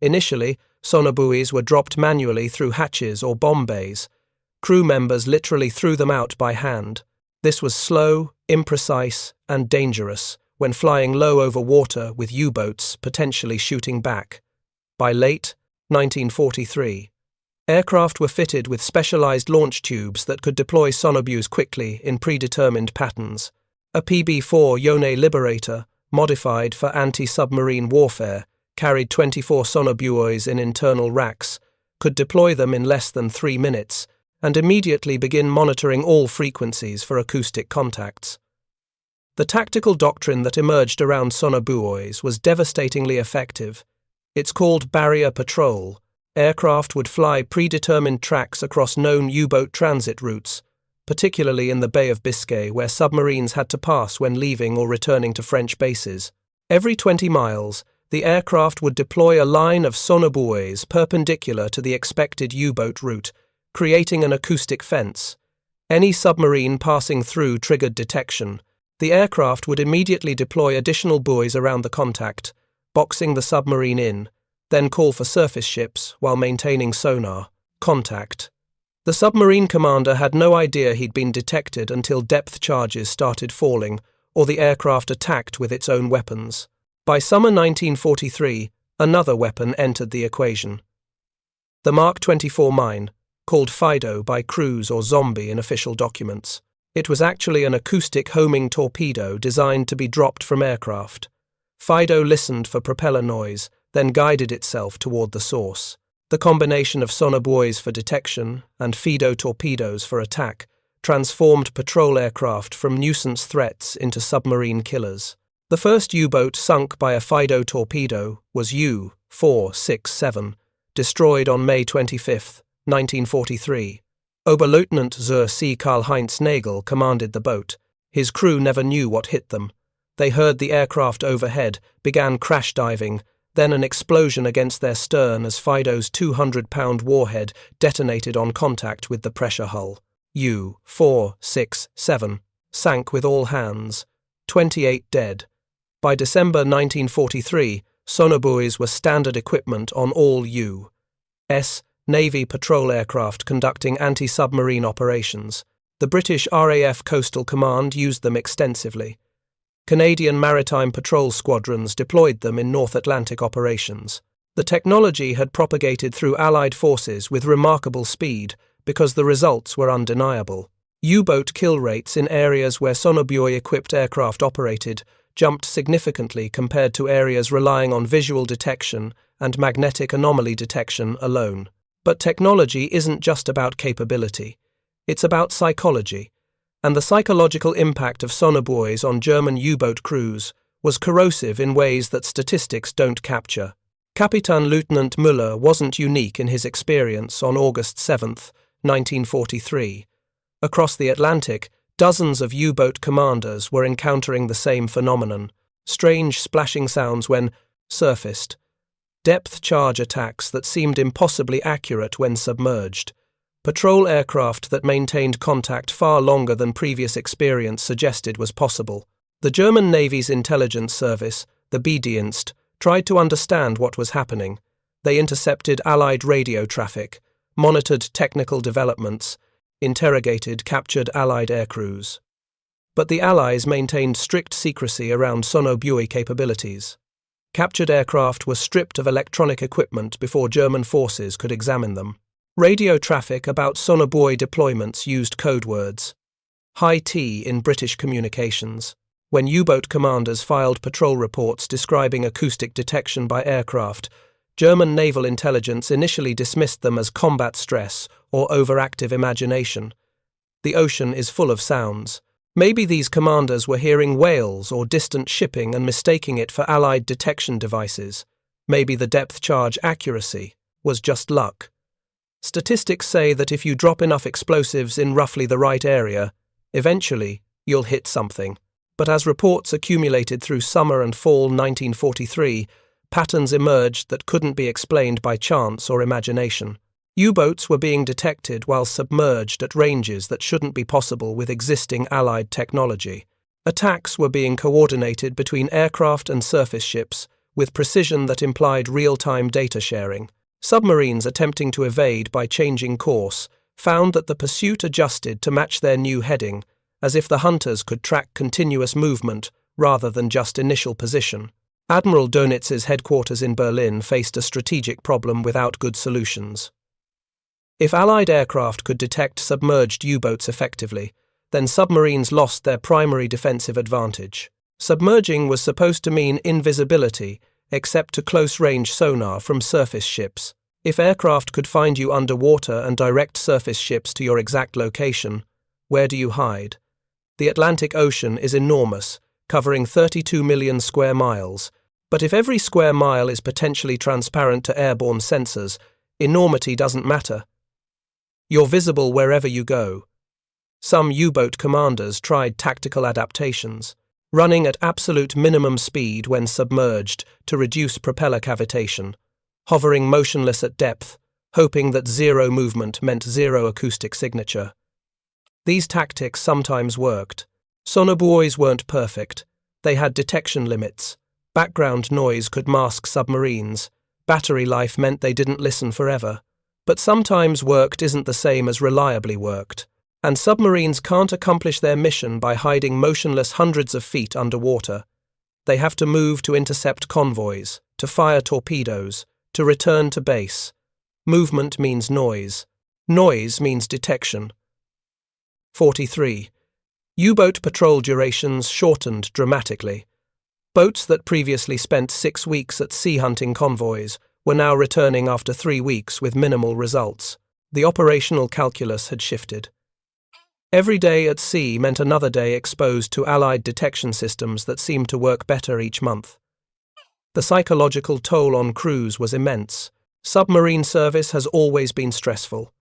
Initially, sonobuoys were dropped manually through hatches or bomb bays. Crew members literally threw them out by hand. This was slow, imprecise, and dangerous when flying low over water with U-boats potentially shooting back. By late 1943, aircraft were fitted with specialized launch tubes that could deploy sonobuoys quickly in predetermined patterns. A PB-4 Yone Liberator, modified for anti-submarine warfare, carried 24 sonobuoys in internal racks, could deploy them in less than 3 minutes, and immediately begin monitoring all frequencies for acoustic contacts. The tactical doctrine that emerged around sonobuoys was devastatingly effective. It's called barrier patrol. Aircraft would fly predetermined tracks across known U-boat transit routes, particularly in the Bay of Biscay, where submarines had to pass when leaving or returning to French bases. Every 20 miles, the aircraft would deploy a line of sonobuoys perpendicular to the expected U-boat route, creating an acoustic fence. Any submarine passing through triggered detection. The aircraft would immediately deploy additional buoys around the contact, boxing the submarine in, then call for surface ships while maintaining sonar. Contact. The submarine commander had no idea he'd been detected until depth charges started falling or the aircraft attacked with its own weapons. By summer 1943, another weapon entered the equation. The Mark 24 mine, called Fido by crews or Zombie in official documents. It was actually an acoustic homing torpedo designed to be dropped from aircraft. Fido listened for propeller noise, then guided itself toward the source. The combination of sonobuoys for detection and Fido torpedoes for attack transformed patrol aircraft from nuisance threats into submarine killers. The first U-boat sunk by a Fido torpedo was U-467, destroyed on May 25, 1943. Oberleutnant zur See Karl-Heinz Nagel commanded the boat. His crew never knew what hit them. They heard the aircraft overhead, began crash diving, then an explosion against their stern as Fido's 200-pound warhead detonated on contact with the pressure hull. U-467 sank with all hands, 28 dead. By December 1943, Sonobuoys were standard equipment on all U.S. Navy patrol aircraft conducting anti-submarine operations. The British RAF Coastal Command used them extensively. Canadian maritime patrol squadrons deployed them in North Atlantic operations. The technology had propagated through Allied forces with remarkable speed because the results were undeniable. U-boat kill rates in areas where Sonobuoy-equipped aircraft operated jumped significantly compared to areas relying on visual detection and magnetic anomaly detection alone. But technology isn't just about capability. It's about psychology. And the psychological impact of Sonobuoys on German U-boat crews was corrosive in ways that statistics don't capture. Kapitänleutnant Müller wasn't unique in his experience on August 7, 1943. Across the Atlantic, dozens of U-boat commanders were encountering the same phenomenon: strange splashing sounds when surfaced, depth charge attacks that seemed impossibly accurate when submerged, patrol aircraft that maintained contact far longer than previous experience suggested was possible. The German Navy's intelligence service, the B-Dienst, tried to understand what was happening. They intercepted Allied radio traffic, monitored technical developments, interrogated captured Allied aircrews. But the Allies maintained strict secrecy around Sonobuoy capabilities. Captured aircraft were stripped of electronic equipment before German forces could examine them. Radio traffic about Sonobuoy deployments used code words. High T in British communications. When U-boat commanders filed patrol reports describing acoustic detection by aircraft, German naval intelligence initially dismissed them as combat stress or overactive imagination. The ocean is full of sounds. Maybe these commanders were hearing whales or distant shipping and mistaking it for Allied detection devices. Maybe the depth charge accuracy was just luck. Statistics say that if you drop enough explosives in roughly the right area, eventually you'll hit something. But as reports accumulated through summer and fall 1943, patterns emerged that couldn't be explained by chance or imagination. U-boats were being detected while submerged at ranges that shouldn't be possible with existing Allied technology. Attacks were being coordinated between aircraft and surface ships with precision that implied real-time data sharing. Submarines attempting to evade by changing course found that the pursuit adjusted to match their new heading, as if the hunters could track continuous movement rather than just initial position. Admiral Dönitz's headquarters in Berlin faced a strategic problem without good solutions. If Allied aircraft could detect submerged U-boats effectively, then submarines lost their primary defensive advantage. Submerging was supposed to mean invisibility, except to close-range sonar from surface ships. If aircraft could find you underwater and direct surface ships to your exact location, where do you hide? The Atlantic Ocean is enormous, covering 32 million square miles, but if every square mile is potentially transparent to airborne sensors, enormity doesn't matter. You're visible wherever you go. Some U-boat commanders tried tactical adaptations, running at absolute minimum speed when submerged to reduce propeller cavitation, hovering motionless at depth, hoping that zero movement meant zero acoustic signature. These tactics sometimes worked. Sonobuoys weren't perfect. They had detection limits. Background noise could mask submarines. Battery life meant they didn't listen forever. But sometimes worked isn't the same as reliably worked. And submarines can't accomplish their mission by hiding motionless hundreds of feet underwater. They have to move to intercept convoys, to fire torpedoes, to return to base. Movement means noise. Noise means detection. 43. U-boat patrol durations shortened dramatically. Boats that previously spent 6 weeks at sea hunting convoys were now returning after 3 weeks with minimal results. The operational calculus had shifted. Every day at sea meant another day exposed to Allied detection systems that seemed to work better each month. The psychological toll on crews was immense. Submarine service has always been stressful.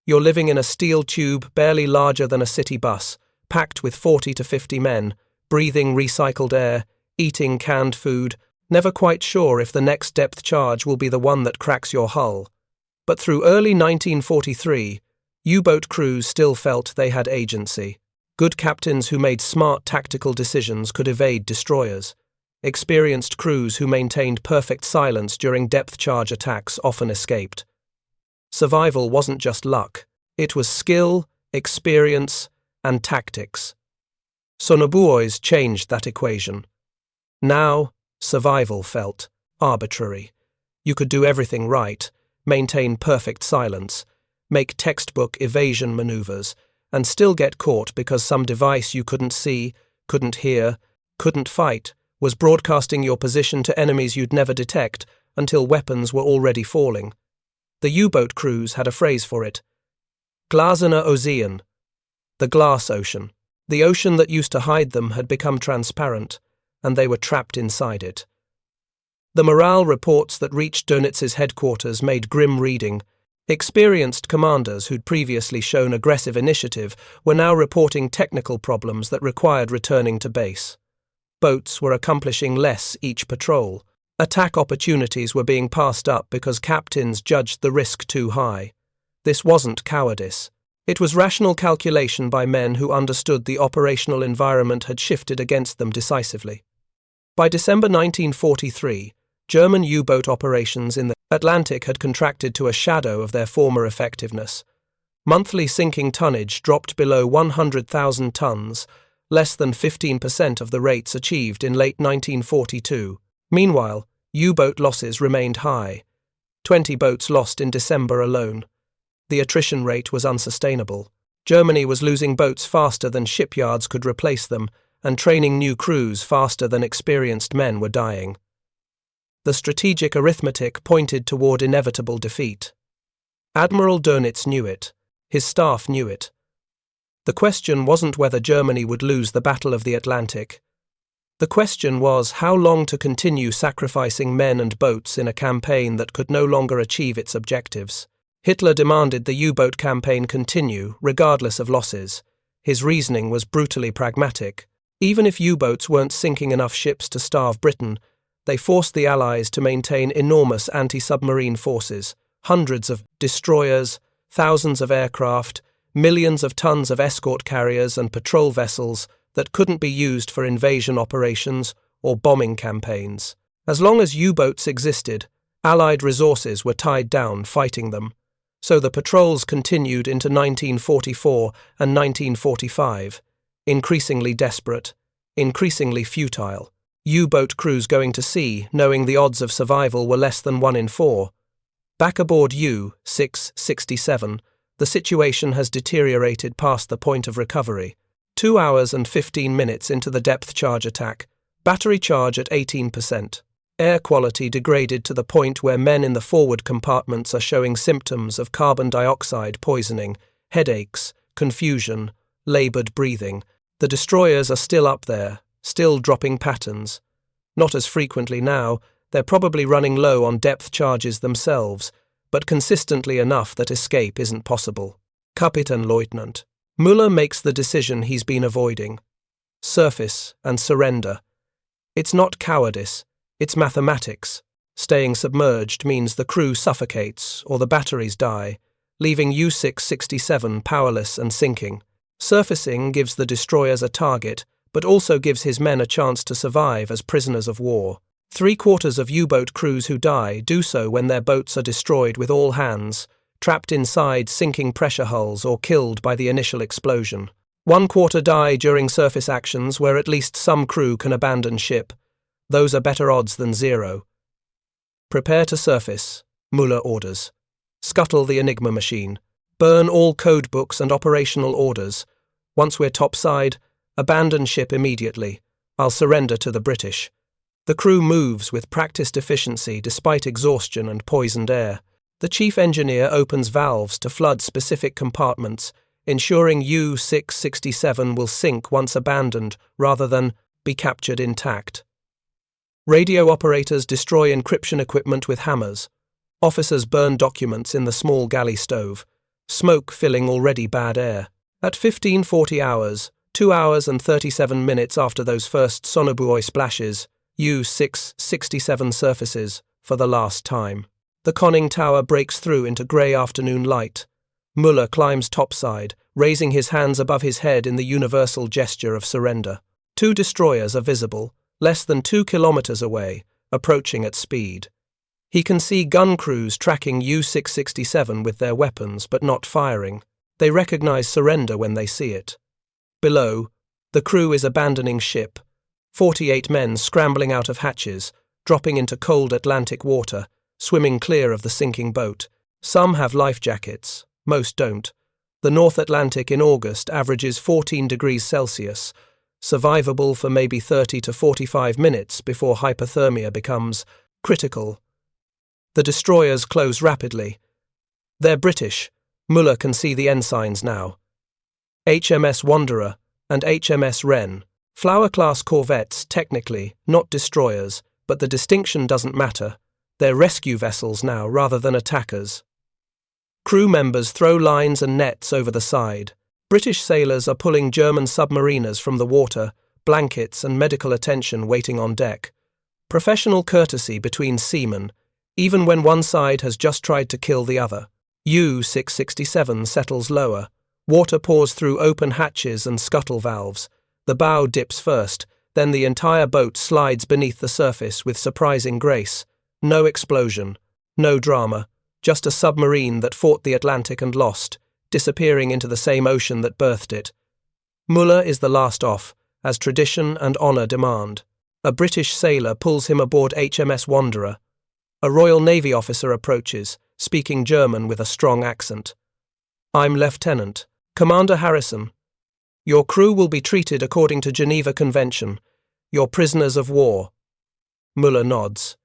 You're living in a steel tube barely larger than a city bus, packed with 40 to 50 men, breathing recycled air, eating canned food, never quite sure if the next depth charge will be the one that cracks your hull. But through early 1943, U-boat crews still felt they had agency. Good captains who made smart tactical decisions could evade destroyers. Experienced crews who maintained perfect silence during depth charge attacks often escaped. Survival wasn't just luck, it was skill, experience, and tactics. Sonobuoys changed that equation. Now, survival felt arbitrary. You could do everything right, maintain perfect silence, make textbook evasion maneuvers, and still get caught because some device you couldn't see, couldn't hear, couldn't fight was broadcasting your position to enemies you'd never detect until weapons were already falling. The U-boat crews had a phrase for it. Glasene Ozean, the glass ocean. The ocean that used to hide them had become transparent, and they were trapped inside it. The morale reports that reached Dönitz's headquarters made grim reading. Experienced commanders who'd previously shown aggressive initiative were now reporting technical problems that required returning to base. Boats were accomplishing less each patrol. Attack opportunities were being passed up because captains judged the risk too high. This wasn't cowardice. It was rational calculation by men who understood the operational environment had shifted against them decisively. By December 1943, German U-boat operations in the Atlantic had contracted to a shadow of their former effectiveness. Monthly sinking tonnage dropped below 100,000 tons, less than 15% of the rates achieved in late 1942. Meanwhile, U-boat losses remained high. 20 boats lost in December alone. The attrition rate was unsustainable. Germany was losing boats faster than shipyards could replace them, and training new crews faster than experienced men were dying. The strategic arithmetic pointed toward inevitable defeat. Admiral Dönitz knew it. His staff knew it. The question wasn't whether Germany would lose the Battle of the Atlantic. The question was how long to continue sacrificing men and boats in a campaign that could no longer achieve its objectives. Hitler demanded the U-boat campaign continue, regardless of losses. His reasoning was brutally pragmatic. Even if U-boats weren't sinking enough ships to starve Britain, they forced the Allies to maintain enormous anti-submarine forces, hundreds of destroyers, thousands of aircraft, millions of tons of escort carriers and patrol vessels that couldn't be used for invasion operations or bombing campaigns. As long as U-boats existed, Allied resources were tied down fighting them. So the patrols continued into 1944 and 1945, increasingly desperate, increasingly futile. U-boat crews going to sea, knowing the odds of survival were less than 1 in 4. Back aboard U-667, the situation has deteriorated past the point of recovery. 2 hours and 15 minutes into the depth charge attack, battery charge at 18%. Air quality degraded to the point where men in the forward compartments are showing symptoms of carbon dioxide poisoning, headaches, confusion, laboured breathing. The destroyers are still up there, still dropping patterns. Not as frequently now, they're probably running low on depth charges themselves, but consistently enough that escape isn't possible. Kapitänleutnant Müller makes the decision he's been avoiding. Surface and surrender. It's not cowardice, it's mathematics. Staying submerged means the crew suffocates or the batteries die, leaving U-667 powerless and sinking. Surfacing gives the destroyers a target, but also gives his men a chance to survive as prisoners of war. 3/4 of U-boat crews who die do so when their boats are destroyed with all hands, trapped inside sinking pressure hulls or killed by the initial explosion. 1/4 die during surface actions where at least some crew can abandon ship. Those are better odds than 0. Prepare to surface, Müller orders. Scuttle the Enigma machine. Burn all code books and operational orders. Once we're topside, abandon ship immediately. I'll surrender to the British. The crew moves with practiced efficiency despite exhaustion and poisoned air. The chief engineer opens valves to flood specific compartments, ensuring U-667 will sink once abandoned rather than be captured intact. Radio operators destroy encryption equipment with hammers. Officers burn documents in the small galley stove, smoke filling already bad air. At 15:40 hours, 2 hours and 37 minutes after those first Sonobuoy splashes, U-667 surfaces for the last time. The conning tower breaks through into grey afternoon light. Müller climbs topside, raising his hands above his head in the universal gesture of surrender. 2 destroyers are visible, less than 2 kilometers away, approaching at speed. He can see gun crews tracking U-667 with their weapons but not firing. They recognize surrender when they see it. Below, the crew is abandoning ship. 48 men scrambling out of hatches, dropping into cold Atlantic water, swimming clear of the sinking boat. Some have life jackets, most don't. The North Atlantic in August averages 14 degrees Celsius, survivable for maybe 30 to 45 minutes before hypothermia becomes critical. The destroyers close rapidly. They're British. Müller can see the ensigns now. HMS Wanderer and HMS Wren. Flower-class corvettes, technically, not destroyers, but the distinction doesn't matter. They're rescue vessels now rather than attackers. Crew members throw lines and nets over the side. British sailors are pulling German submariners from the water, blankets and medical attention waiting on deck. Professional courtesy between seamen, even when one side has just tried to kill the other. U-667 settles lower. Water pours through open hatches and scuttle valves. The bow dips first, then the entire boat slides beneath the surface with surprising grace. No explosion, no drama, just a submarine that fought the Atlantic and lost, disappearing into the same ocean that birthed it. Müller is the last off, as tradition and honour demand. A British sailor pulls him aboard HMS Wanderer. A Royal Navy officer approaches, speaking German with a strong accent. "I'm Lieutenant. Commander Harrison. Your crew will be treated according to Geneva Convention. You're prisoners of war." Müller nods.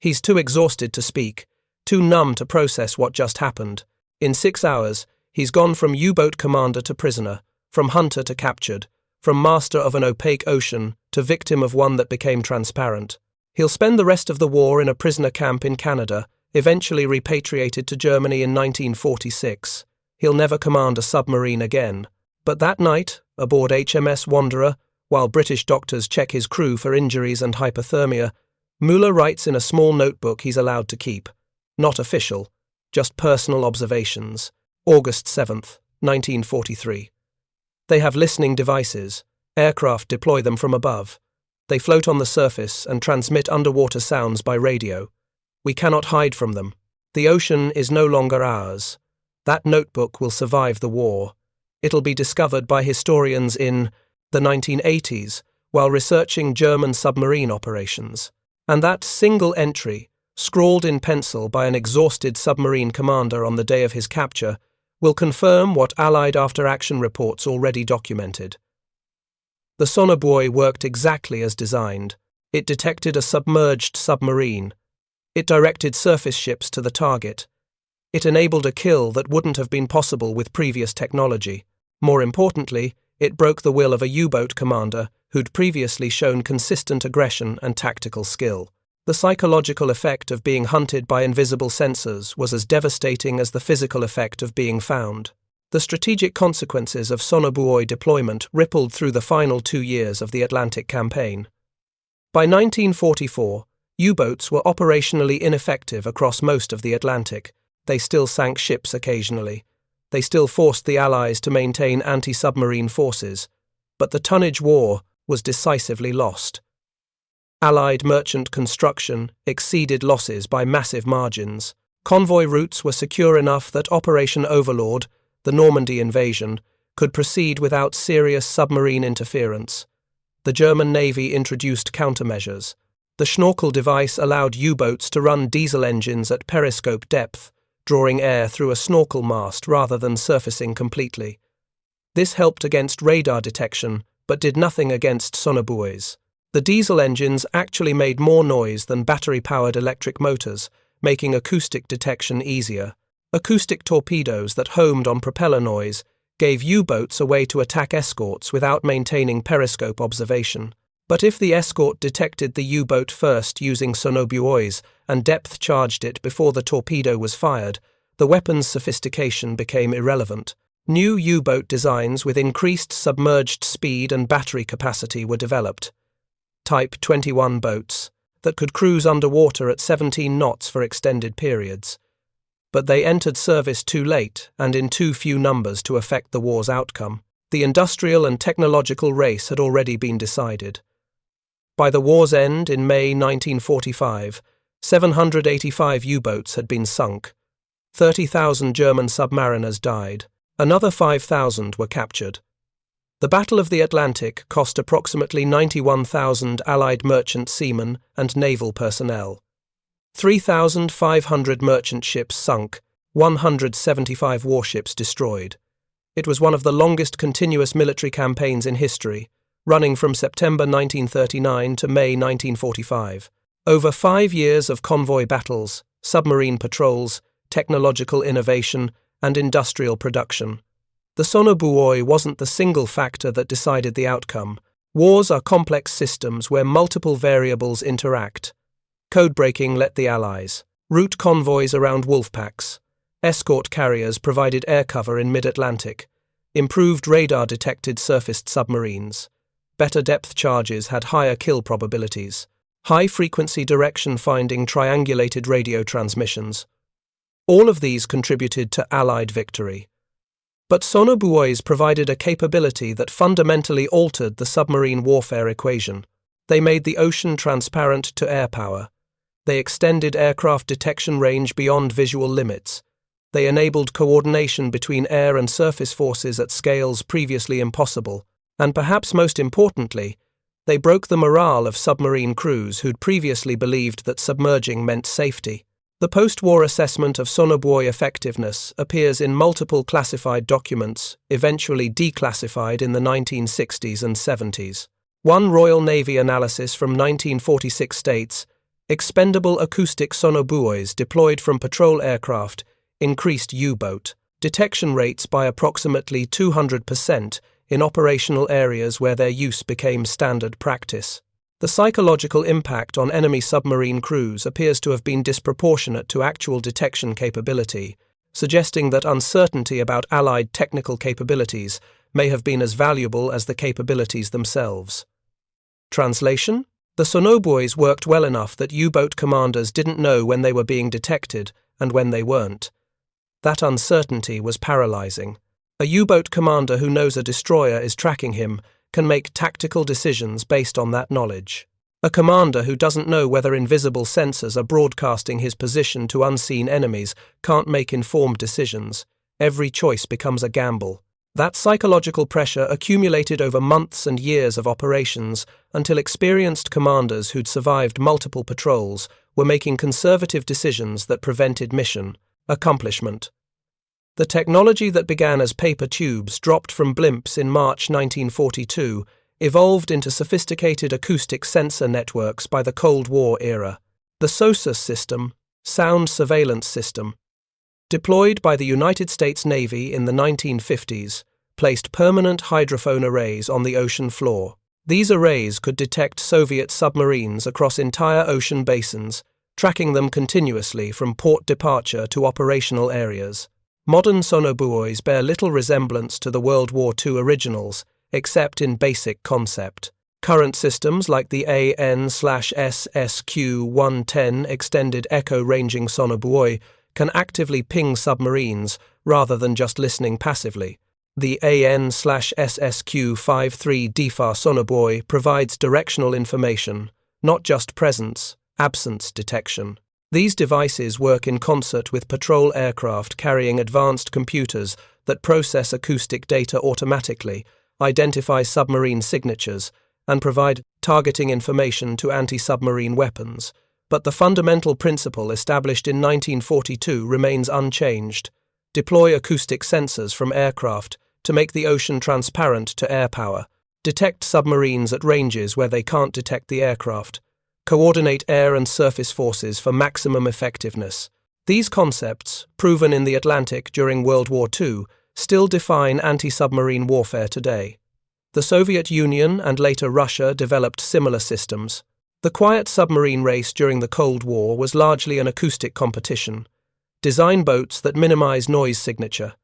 He's too exhausted to speak, too numb to process what just happened. In 6 hours, he's gone from U-boat commander to prisoner, from hunter to captured, from master of an opaque ocean to victim of one that became transparent. He'll spend the rest of the war in a prisoner camp in Canada, eventually repatriated to Germany in 1946. He'll never command a submarine again. But that night, aboard HMS Wanderer, while British doctors check his crew for injuries and hypothermia, Müller writes in a small notebook he's allowed to keep. Not official, just personal observations. August 7th, 1943. They have listening devices. Aircraft deploy them from above. They float on the surface and transmit underwater sounds by radio. We cannot hide from them. The ocean is no longer ours. That notebook will survive the war. It'll be discovered by historians in the 1980s while researching German submarine operations. And that single entry, scrawled in pencil by an exhausted submarine commander on the day of his capture, will confirm what Allied after-action reports already documented. The Sonobuoy worked exactly as designed. It detected a submerged submarine. It directed surface ships to the target. It enabled a kill that wouldn't have been possible with previous technology. More importantly, it broke the will of a U-boat commander who'd previously shown consistent aggression and tactical skill. The psychological effect of being hunted by invisible sensors was as devastating as the physical effect of being found. The strategic consequences of Sonobuoy deployment rippled through the final 2 years of the Atlantic campaign. By 1944, U-boats were operationally ineffective across most of the Atlantic. They still sank ships occasionally. They still forced the Allies to maintain anti-submarine forces. But the tonnage war was decisively lost. Allied merchant construction exceeded losses by massive margins. Convoy routes were secure enough that Operation Overlord, the Normandy invasion, could proceed without serious submarine interference. The German Navy introduced countermeasures. The Schnorkel device allowed U-boats to run diesel engines at periscope depth, drawing air through a snorkel mast rather than surfacing completely. This helped against radar detection, but did nothing against Sonobuoys. The diesel engines actually made more noise than battery-powered electric motors, making acoustic detection easier. Acoustic torpedoes that homed on propeller noise gave U-boats a way to attack escorts without maintaining periscope observation. But if the escort detected the U-boat first using Sonobuoys and depth-charged it before the torpedo was fired, the weapon's sophistication became irrelevant. New U-boat designs with increased submerged speed and battery capacity were developed. Type 21 boats that could cruise underwater at 17 knots for extended periods. But they entered service too late and in too few numbers to affect the war's outcome. The industrial and technological race had already been decided. By the war's end in May 1945, 785 U-boats had been sunk. 30,000 German submariners died. Another 5,000 were captured. The Battle of the Atlantic cost approximately 91,000 Allied merchant seamen and naval personnel. 3,500 merchant ships sunk, 175 warships destroyed. It was one of the longest continuous military campaigns in history, running from September 1939 to May 1945. Over 5 years of convoy battles, submarine patrols, technological innovation, and industrial production. The Sonobuoys wasn't the single factor that decided the outcome. Wars are complex systems where multiple variables interact. Code-breaking let the Allies route convoys around wolf packs. Escort carriers provided air cover in mid-Atlantic. Improved radar-detected surfaced submarines. Better depth charges had higher kill probabilities. High-frequency direction-finding triangulated radio transmissions. All of these contributed to Allied victory. But Sonobuoys provided a capability that fundamentally altered the submarine warfare equation. They made the ocean transparent to air power. They extended aircraft detection range beyond visual limits. They enabled coordination between air and surface forces at scales previously impossible. And perhaps most importantly, they broke the morale of submarine crews who'd previously believed that submerging meant safety. The post-war assessment of Sonobuoy effectiveness appears in multiple classified documents, eventually declassified in the 1960s and 70s. One Royal Navy analysis from 1946 states, expendable acoustic Sonobuoys deployed from patrol aircraft increased U-boat detection rates by approximately 200% in operational areas where their use became standard practice. The psychological impact on enemy submarine crews appears to have been disproportionate to actual detection capability, suggesting that uncertainty about Allied technical capabilities may have been as valuable as the capabilities themselves. Translation? The Sonobuoys worked well enough that U-boat commanders didn't know when they were being detected and when they weren't. That uncertainty was paralyzing. A U-boat commander who knows a destroyer is tracking him can make tactical decisions based on that knowledge. A commander who doesn't know whether invisible sensors are broadcasting his position to unseen enemies can't make informed decisions. Every choice becomes a gamble. That psychological pressure accumulated over months and years of operations until experienced commanders who'd survived multiple patrols were making conservative decisions that prevented mission accomplishment. The technology that began as paper tubes dropped from blimps in March 1942 evolved into sophisticated acoustic sensor networks by the Cold War era. The SOSUS system, Sound Surveillance System, deployed by the United States Navy in the 1950s, placed permanent hydrophone arrays on the ocean floor. These arrays could detect Soviet submarines across entire ocean basins, tracking them continuously from port departure to operational areas. Modern Sonobuoys bear little resemblance to the World War II originals, except in basic concept. Current systems like the AN/SSQ-110 Extended Echo Ranging Sonobuoy can actively ping submarines rather than just listening passively. The AN/SSQ-53 DFAR Sonobuoy provides directional information, not just presence, absence detection. These devices work in concert with patrol aircraft carrying advanced computers that process acoustic data automatically, identify submarine signatures, and provide targeting information to anti-submarine weapons. But the fundamental principle established in 1942 remains unchanged. Deploy acoustic sensors from aircraft to make the ocean transparent to air power. Detect submarines at ranges where they can't detect the aircraft. Coordinate air and surface forces for maximum effectiveness. These concepts, proven in the Atlantic during World War II, still define anti-submarine warfare today. The Soviet Union and later Russia developed similar systems. The quiet submarine race during the Cold War was largely an acoustic competition. Design boats that minimize noise signature.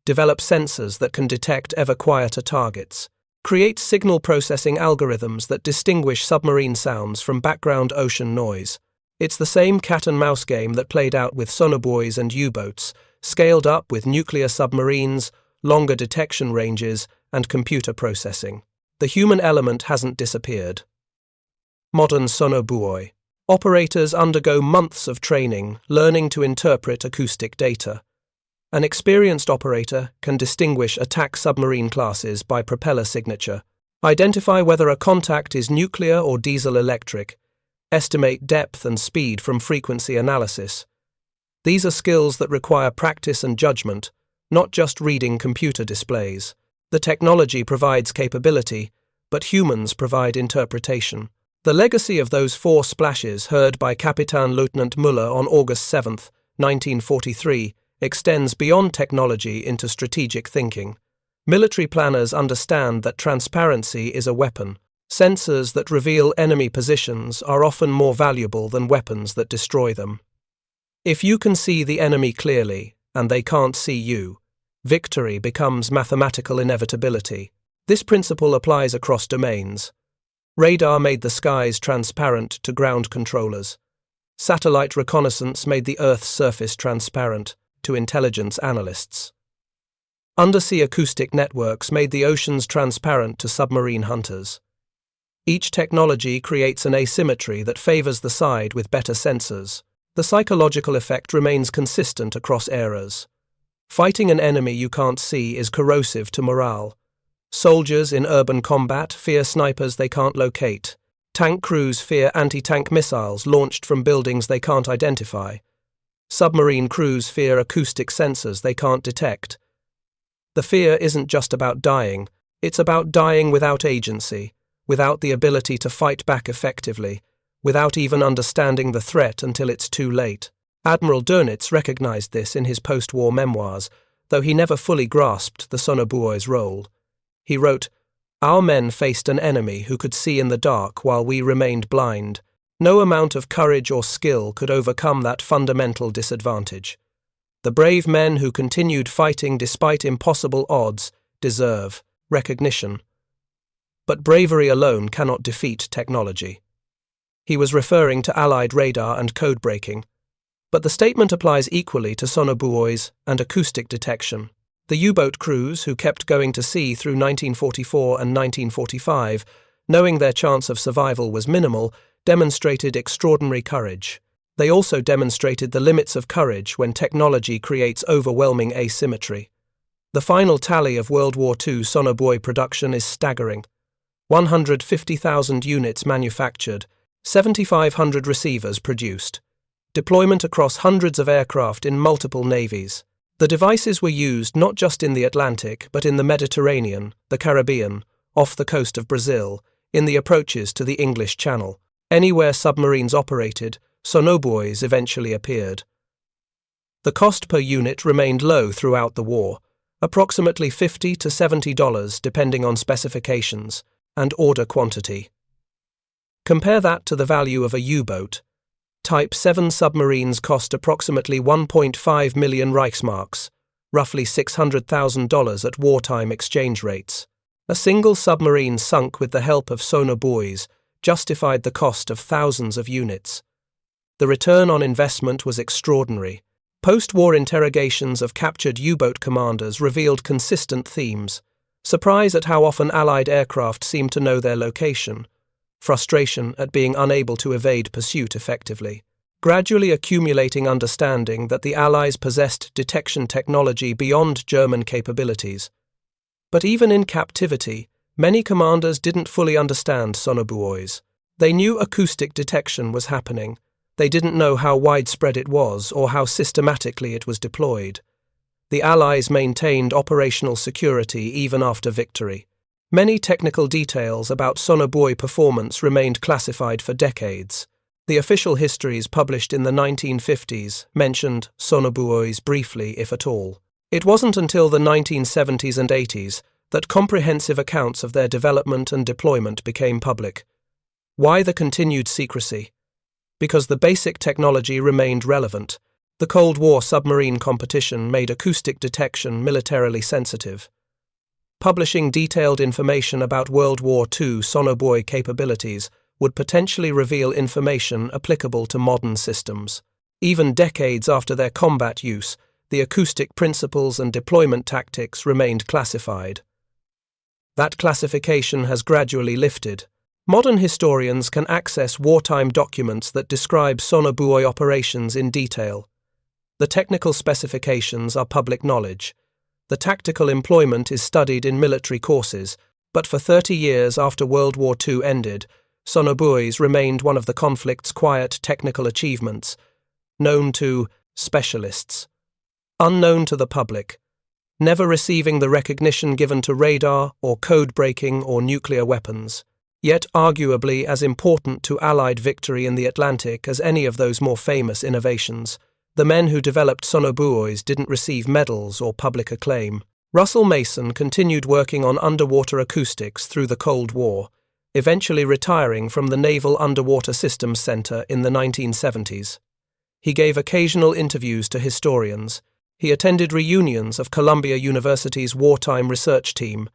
develop sensors that can detect ever quieter targets, create signal processing algorithms that distinguish submarine sounds from background ocean noise. It's the same cat-and-mouse game that played out with Sonobuoys and U-boats, scaled up with nuclear submarines, longer detection ranges, and computer processing. The human element hasn't disappeared. Modern Sonobuoy. Operators undergo months of training, learning to interpret acoustic data. An experienced operator can distinguish attack submarine classes by propeller signature, identify whether a contact is nuclear or diesel-electric, estimate depth and speed from frequency analysis. These are skills that require practice and judgment, not just reading computer displays. The technology provides capability, but humans provide interpretation. The legacy of those 4 splashes heard by Kapitänleutnant Müller on August 7, 1943, extends beyond technology into strategic thinking. Military planners understand that transparency is a weapon. Sensors that reveal enemy positions are often more valuable than weapons that destroy them. If you can see the enemy clearly, and they can't see you, victory becomes mathematical inevitability. This principle applies across domains. Radar made the skies transparent to ground controllers. Satellite reconnaissance made the Earth's surface transparent to intelligence analysts. Undersea acoustic networks made the oceans transparent to submarine hunters. Each technology creates an asymmetry that favors the side with better sensors. The psychological effect remains consistent across eras. Fighting an enemy you can't see is corrosive to morale. Soldiers in urban combat fear snipers they can't locate. Tank crews fear anti-tank missiles launched from buildings they can't identify. Submarine crews fear acoustic sensors they can't detect. The fear isn't just about dying, it's about dying without agency, without the ability to fight back effectively, without even understanding the threat until it's too late. Admiral Dönitz recognized this in his post-war memoirs, though he never fully grasped the Sonobuoys' role. He wrote, "Our men faced an enemy who could see in the dark while we remained blind. No amount of courage or skill could overcome that fundamental disadvantage. The brave men who continued fighting despite impossible odds deserve recognition. But bravery alone cannot defeat technology." He was referring to Allied radar and code breaking. But the statement applies equally to Sonobuoys and acoustic detection. The U-boat crews who kept going to sea through 1944 and 1945, knowing their chance of survival was minimal, demonstrated extraordinary courage. They also demonstrated the limits of courage when technology creates overwhelming asymmetry. The final tally of World War II Sonobuoy production is staggering. 150,000 units manufactured, 7,500 receivers produced. Deployment across hundreds of aircraft in multiple navies. The devices were used not just in the Atlantic, but in the Mediterranean, the Caribbean, off the coast of Brazil, in the approaches to the English Channel. Anywhere submarines operated, Sonobuoys eventually appeared. The cost per unit remained low throughout the war, approximately $50 to $70 depending on specifications and order quantity. Compare that to the value of a U-boat. Type 7 submarines cost approximately 1.5 million Reichsmarks, roughly $600,000 at wartime exchange rates. A single submarine sunk with the help of Sonobuoys justified the cost of thousands of units. The return on investment was extraordinary. Post-war interrogations of captured U-boat commanders revealed consistent themes. Surprise at how often Allied aircraft seemed to know their location. Frustration at being unable to evade pursuit effectively. Gradually accumulating understanding that the Allies possessed detection technology beyond German capabilities. But even in captivity, many commanders didn't fully understand Sonobuoys. They knew acoustic detection was happening. They didn't know how widespread it was or how systematically it was deployed. The Allies maintained operational security even after victory. Many technical details about Sonobuoy performance remained classified for decades. The official histories published in the 1950s mentioned Sonobuoys briefly, if at all. It wasn't until the 1970s and 80s that comprehensive accounts of their development and deployment became public. Why the continued secrecy? Because the basic technology remained relevant. The Cold War submarine competition made acoustic detection militarily sensitive. Publishing detailed information about World War II sonobuoy capabilities would potentially reveal information applicable to modern systems. Even decades after their combat use, the acoustic principles and deployment tactics remained classified. That classification has gradually lifted. Modern historians can access wartime documents that describe sonobuoy operations in detail. The technical specifications are public knowledge. The tactical employment is studied in military courses, but for 30 years after World War II ended, sonobuoys remained one of the conflict's quiet technical achievements, known to specialists, unknown to the public, never receiving the recognition given to radar or code-breaking or nuclear weapons, yet arguably as important to Allied victory in the Atlantic as any of those more famous innovations. The men who developed sonobuoys didn't receive medals or public acclaim. Russell Mason continued working on underwater acoustics through the Cold War, eventually retiring from the Naval Underwater Systems Center in the 1970s. He gave occasional interviews to historians. He attended reunions of Columbia University's wartime research team,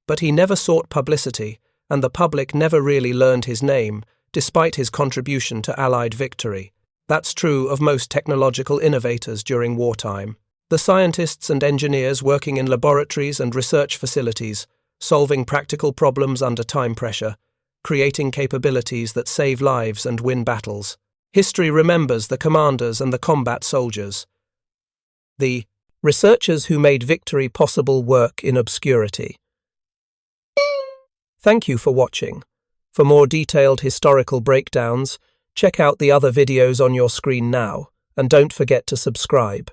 but he never sought publicity, and the public never really learned his name, despite his contribution to Allied victory. That's true of most technological innovators during wartime. The scientists and engineers working in laboratories and research facilities, solving practical problems under time pressure, creating capabilities that save lives and win battles. History remembers the commanders and the combat soldiers. The researchers who made victory possible work in obscurity. Thank you for watching. For more detailed historical breakdowns, check out the other videos on your screen now, and don't forget to subscribe.